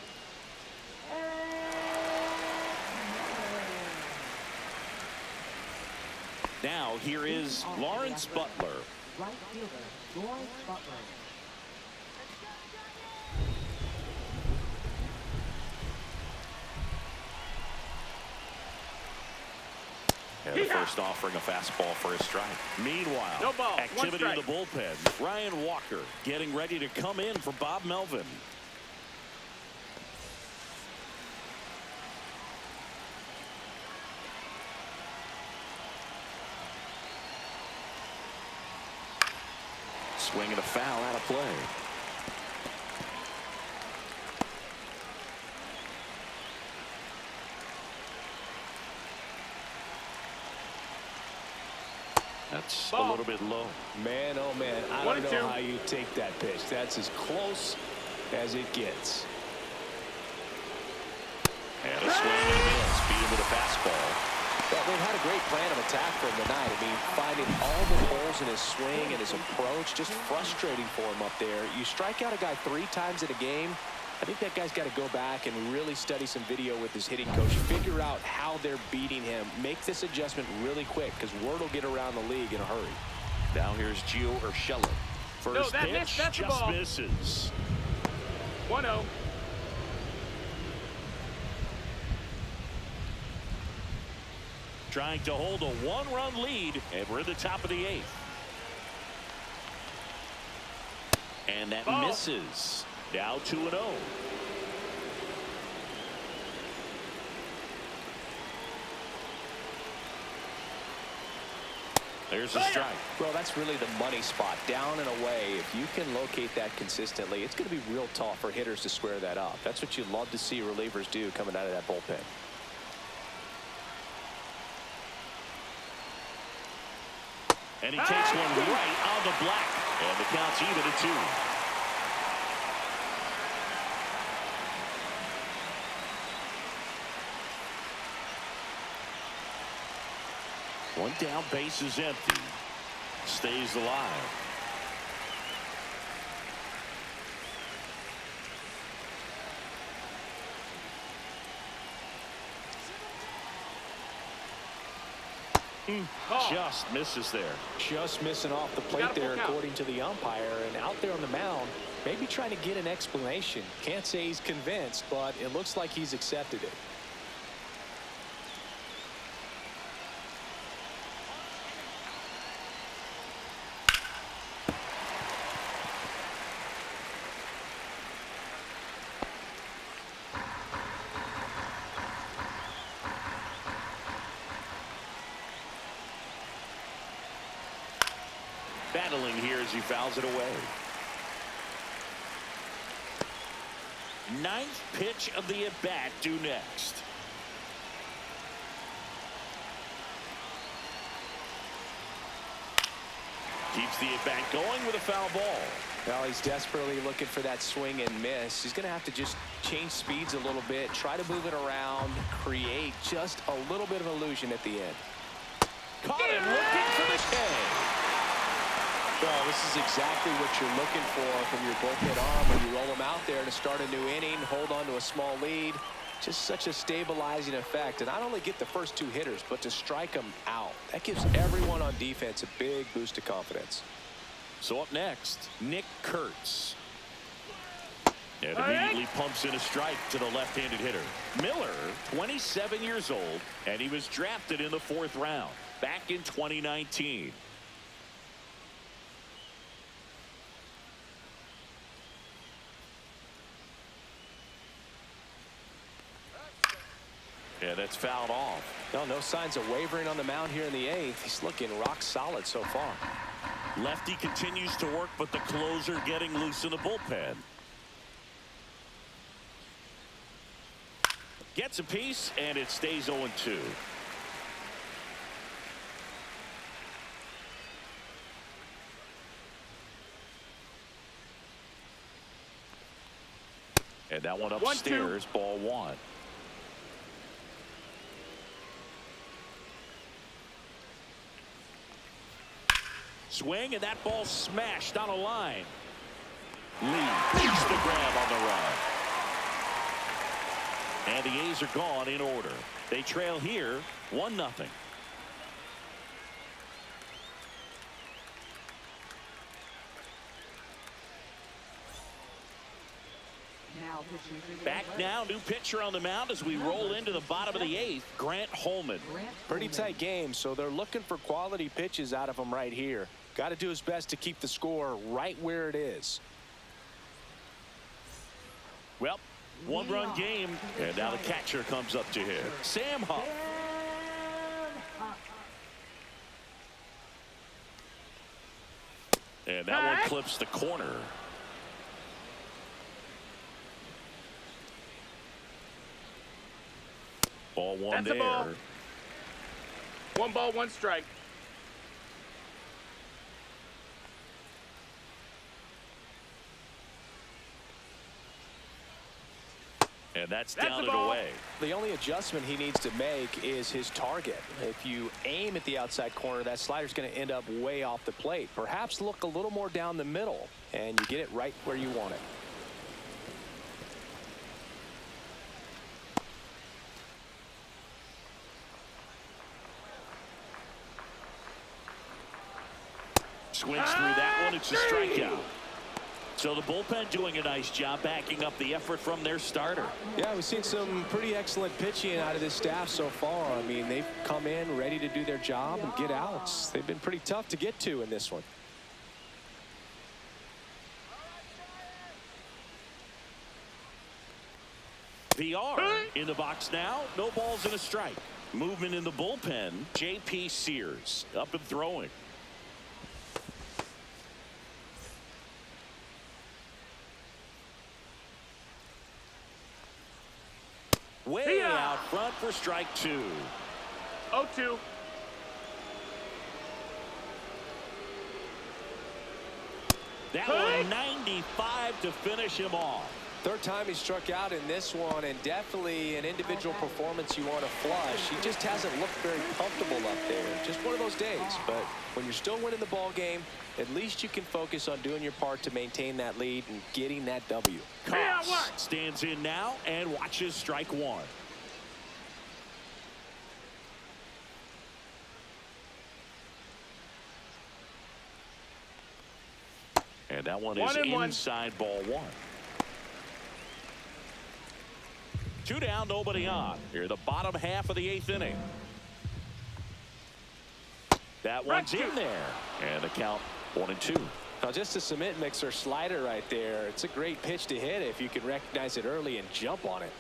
Now here is Lawrence Butler. Right fielder, Lawrence Butler. And the first offering a fastball for a strike. Meanwhile, No ball, activity one in the bullpen. Ryan Walker getting ready to come in for Bob Melvin. Swing and a foul out of play. That's Ball. a little bit low. Man, oh man, I One don't and know two. how you take that pitch. That's as close as it gets. And a swing and a miss. Beat him with a fastball. Well, they've had a great plan of attack for him tonight. I mean, finding all the holes in his swing and his approach, just frustrating for him up there. You strike out a guy 3 times in a game, I think that guy's got to go back and really study some video with his hitting coach, figure out how they're beating him, make this adjustment really quick, because word will get around the league in a hurry. Now here's Gio Urshela. First that pitch missed, that's the just ball. misses. 1-0. Trying to hold a 1-run lead, and we're at the top of the 8th. And that Ball. misses. Now 2-0. There's a strike. Well, that's really the money spot, down and away. If you can locate that consistently, it's going to be real tough for hitters to square that up. That's what you love to see relievers do coming out of that bullpen. And he takes one right on the black. And the count's even at 2. One down, base is empty. Stays alive. Just misses there. Just missing off the plate got a full there, count. according to the umpire. And out there on the mound, maybe trying to get an explanation. Can't say he's convinced, but it looks like he's accepted it. Battling here as he fouls it away. 9th pitch of the at-bat due next. Keeps the at-bat going with a foul ball. Well, he's desperately looking for that swing and miss. He's going to have to just change speeds a little bit, try to move it around, create just a little bit of illusion at the end. Caught him looking for the K. Well, this is exactly what you're looking for from your bullpen arm when you roll them out there to start a new inning, hold on to a small lead. Just such a stabilizing effect. And not only get the first 2 hitters, but to strike them out. That gives everyone on defense a big boost of confidence. So up next, Nick Kurtz. And immediately pumps in a strike to the left-handed hitter. Miller, 27 years old, and he was drafted in the 4th round back in 2019. Yeah, that's fouled off. No signs of wavering on the mound here in the 8th. He's looking rock solid so far. Lefty continues to work, but the closer getting loose in the bullpen. Gets a piece, and it stays 0-2. And that one upstairs, 1-2. ball 1. Swing, and that ball smashed on a line. Lee takes the grab on the run. And the A's are gone in order. They trail here 1-0. Now pitching for the Back now, new pitcher on the mound as we roll into the bottom of the 8th, Grant Holman. Pretty tight game, so they're looking for quality pitches out of him right here. Got to do his best to keep the score right where it is. Well, one-run game, and now the catcher comes up to hit. Sam Huff. And that one clips the corner. Ball 1 That's a there. ball. 1 ball, 1 strike. And that's That's down the and ball. away. The only adjustment he needs to make is his target. If you aim at the outside corner, that slider's going to end up way off the plate. Perhaps look a little more down the middle, and you get it right where you want it. Swings through that one. It's a strikeout. So the bullpen doing a nice job backing up the effort from their starter. Yeah, we've seen some pretty excellent pitching out of this staff so far. I mean, they've come in ready to do their job and get outs. They've been pretty tough to get to in this one. VR in the box now. No balls and a strike. Movement in the bullpen. J.P. Sears up and throwing. Way out front for strike 2. 0-2. That one 95 to finish him off. Third time he struck out in this one, and definitely an individual performance you want to flush. He just hasn't looked very comfortable up there. Just one of those days. But when you're still winning the ball game, at least you can focus on doing your part to maintain that lead and getting that W. Cox stands in now and watches strike 1. And that one is inside ball 1. 2 down, nobody on. Here, the bottom half of the 8th inning. That one's in there. And the count 1-2. Now, just a cement mixer slider right there. It's a great pitch to hit if you can recognize it early and jump on it.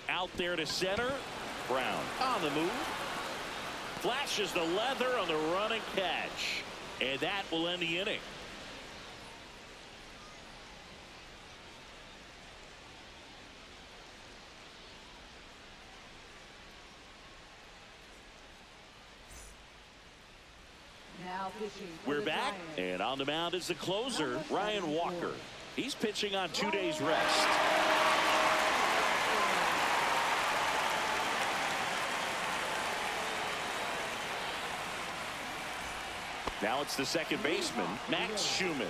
Out there to center. Brown on the move. Flashes the leather on the running catch. And that will end the inning. Now pitching for We're the back, Giants. and on the mound is the closer, Ryan Walker. He's pitching on 2 days rest. Now it's the second baseman, Max Schumann.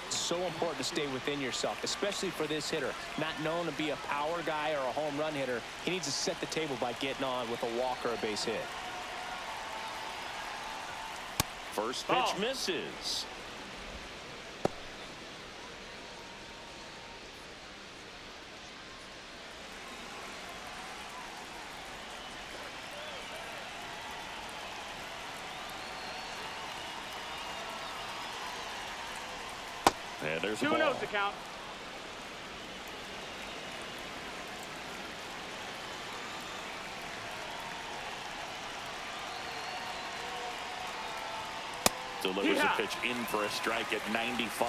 So important to stay within yourself, especially for this hitter. Not known to be a power guy or a home run hitter. He needs to set the table by getting on with a walk or a base hit. First pitch misses. And there's the 2 ball. notes to count. Delivers a pitch in for a strike at 95.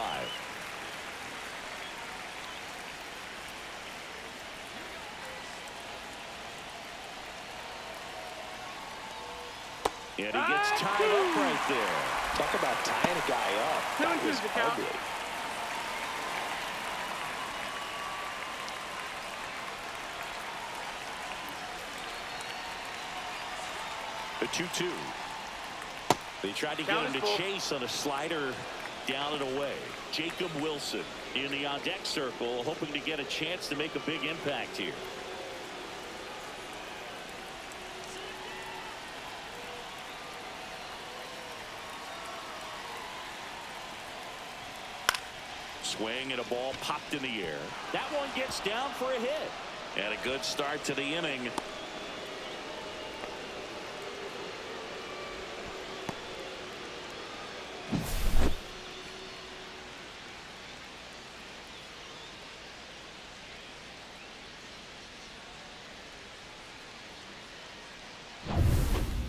And he gets tied up right there. Talk about tying a guy up. That was ugly. The 2-2. They tried to get him to chase on a slider down and away. Jacob Wilson in the on-deck circle, hoping to get a chance to make a big impact here. Swing and a ball popped in the air. That one gets down for a hit. And a good start to the inning.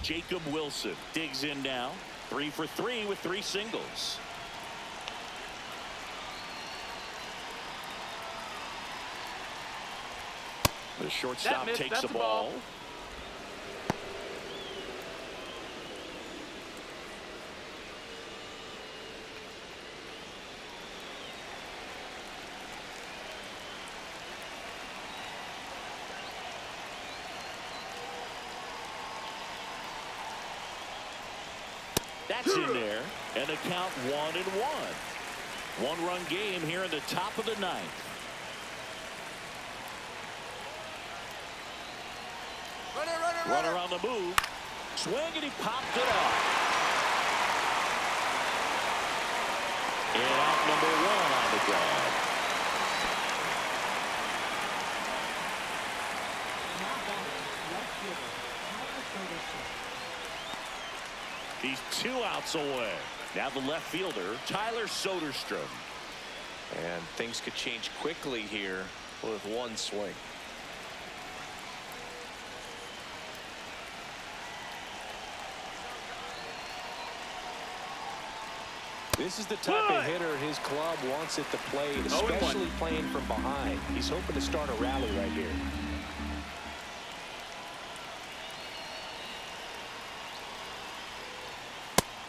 Jacob Wilson digs in now. 3 for 3 with 3 singles. The shortstop takes the ball. That's in there, and the count 1-1. 1-run game here in the top of the 9th. Runner on the move. Swing, and he popped it up. And out number 1 on the drive. He's 2 outs away. Now the left fielder, Tyler Soderstrom. And things could change quickly here with 1 swing. This is the type of hitter his club wants at the plate, especially playing from behind. He's hoping to start a rally right here.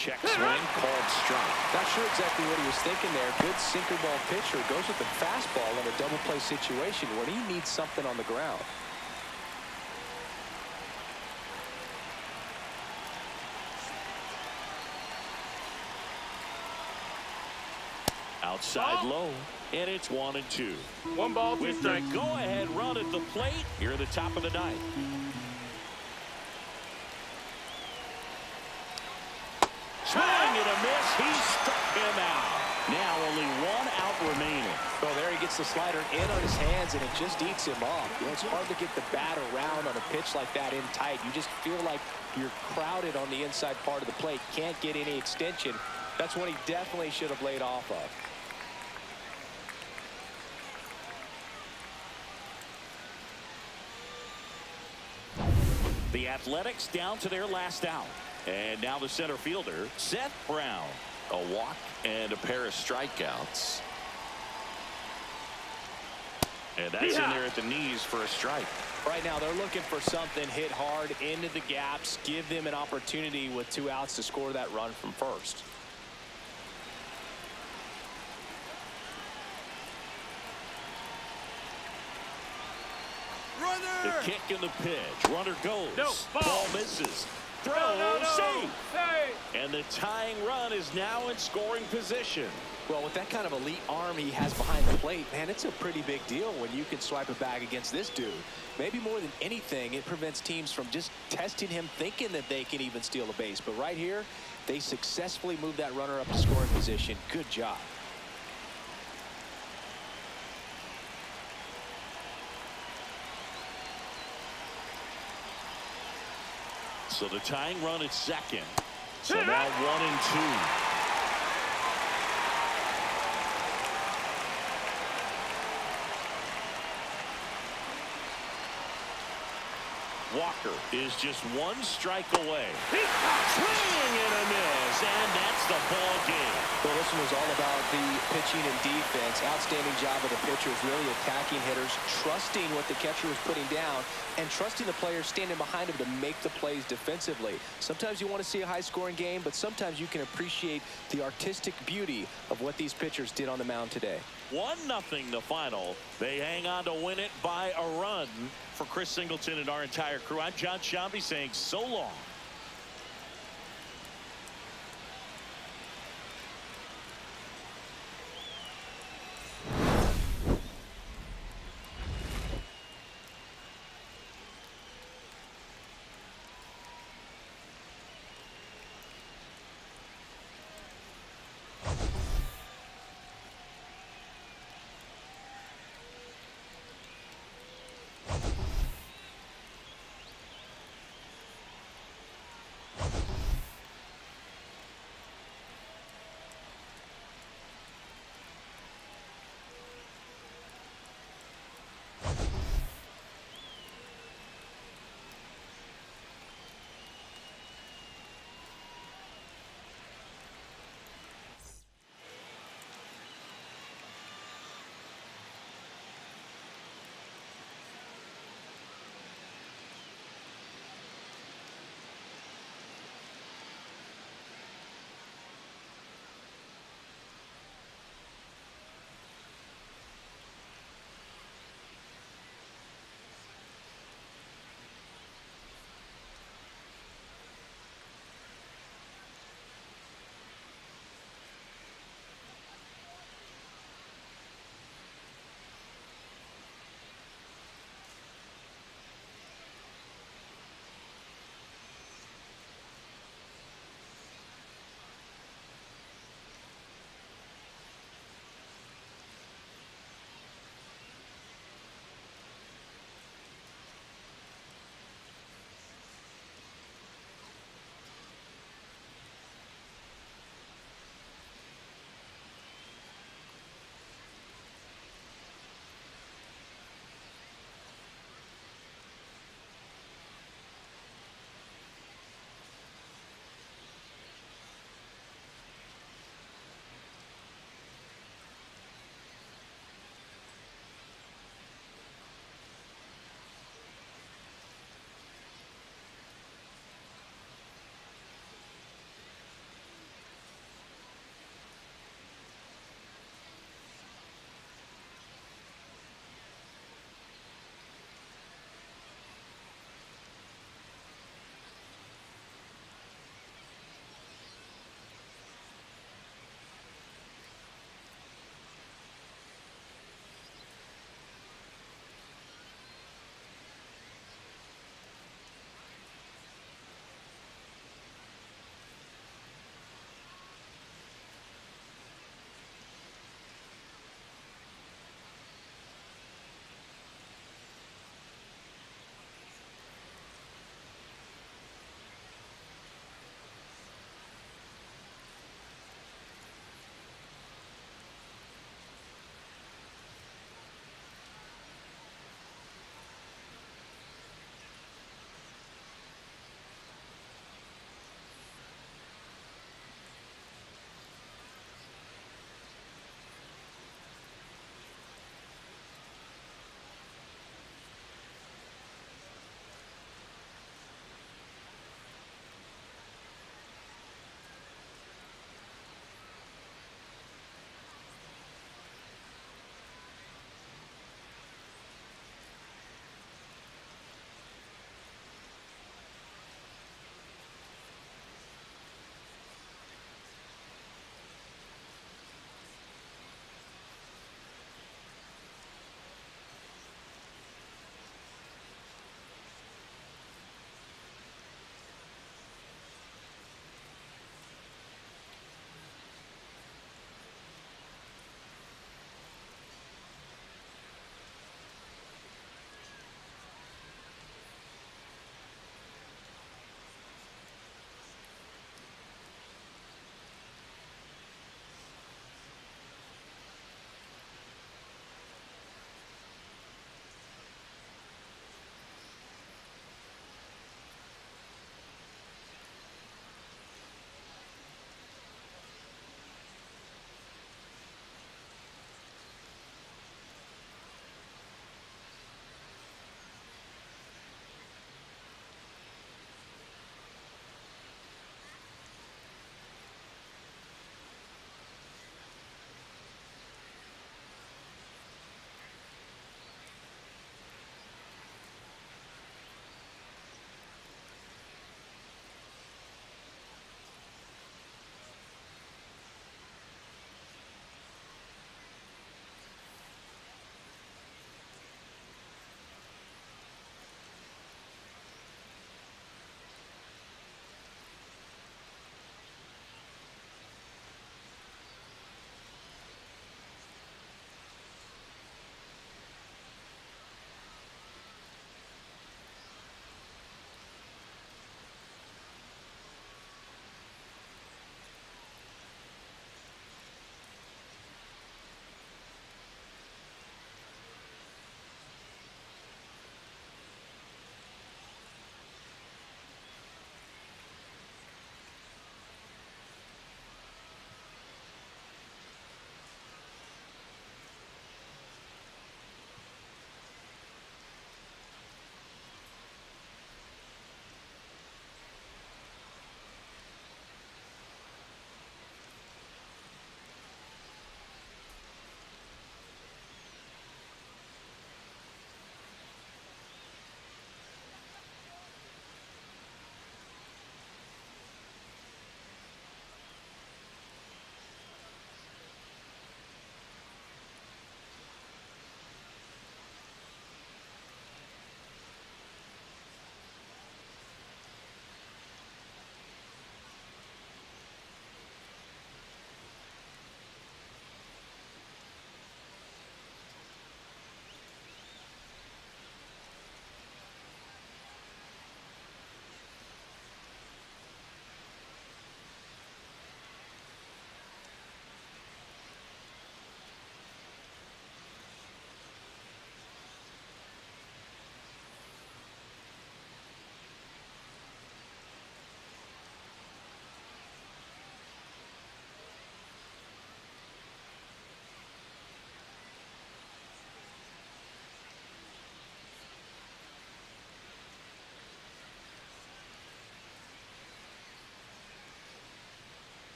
Check swing, called strike. Not sure exactly what he was thinking there. Good sinker ball pitcher goes with the fastball in a double play situation when he needs something on the ground. Outside low, and it's 1-2. 1 ball, 2 With strikes. the go-ahead run at the plate here at the top of the 9th. Swing and a miss. He struck him out. Now only 1 out remaining. Well, there he gets the slider in on his hands, and it just eats him off. You know, it's hard to get the bat around on a pitch like that in tight. You just feel like you're crowded on the inside part of the plate. Can't get any extension. That's what he definitely should have laid off of. The Athletics down to their last out. And now the center fielder, Seth Brown. A walk and a pair of strikeouts. And that's in there at the knees for a strike. Right now they're looking for something hit hard into the gaps, give them an opportunity with 2 outs to score that run from first. The kick and the pitch. Runner goes. No, ball. Misses. Throw. No. Save. Hey. And the tying run is now in scoring position. Well, with that kind of elite arm he has behind the plate, man, it's a pretty big deal when you can swipe a bag against this dude. Maybe more than anything, it prevents teams from just testing him, thinking that they can even steal a base. But right here, they successfully moved that runner up to scoring position. Good job. So the tying run at second. So now 1-2. Walker is just 1 strike away. Swing and a miss. and that's the ball game. Well, this one was all about the pitching and defense. Outstanding job of the pitchers, really attacking hitters, trusting what the catcher was putting down, and trusting the players standing behind him to make the plays defensively. Sometimes you want to see a high-scoring game, but sometimes you can appreciate the artistic beauty of what these pitchers did on the mound today. 1-0 the final. They hang on to win it by a run. For Chris Singleton and our entire crew, I'm John Shambi saying so long.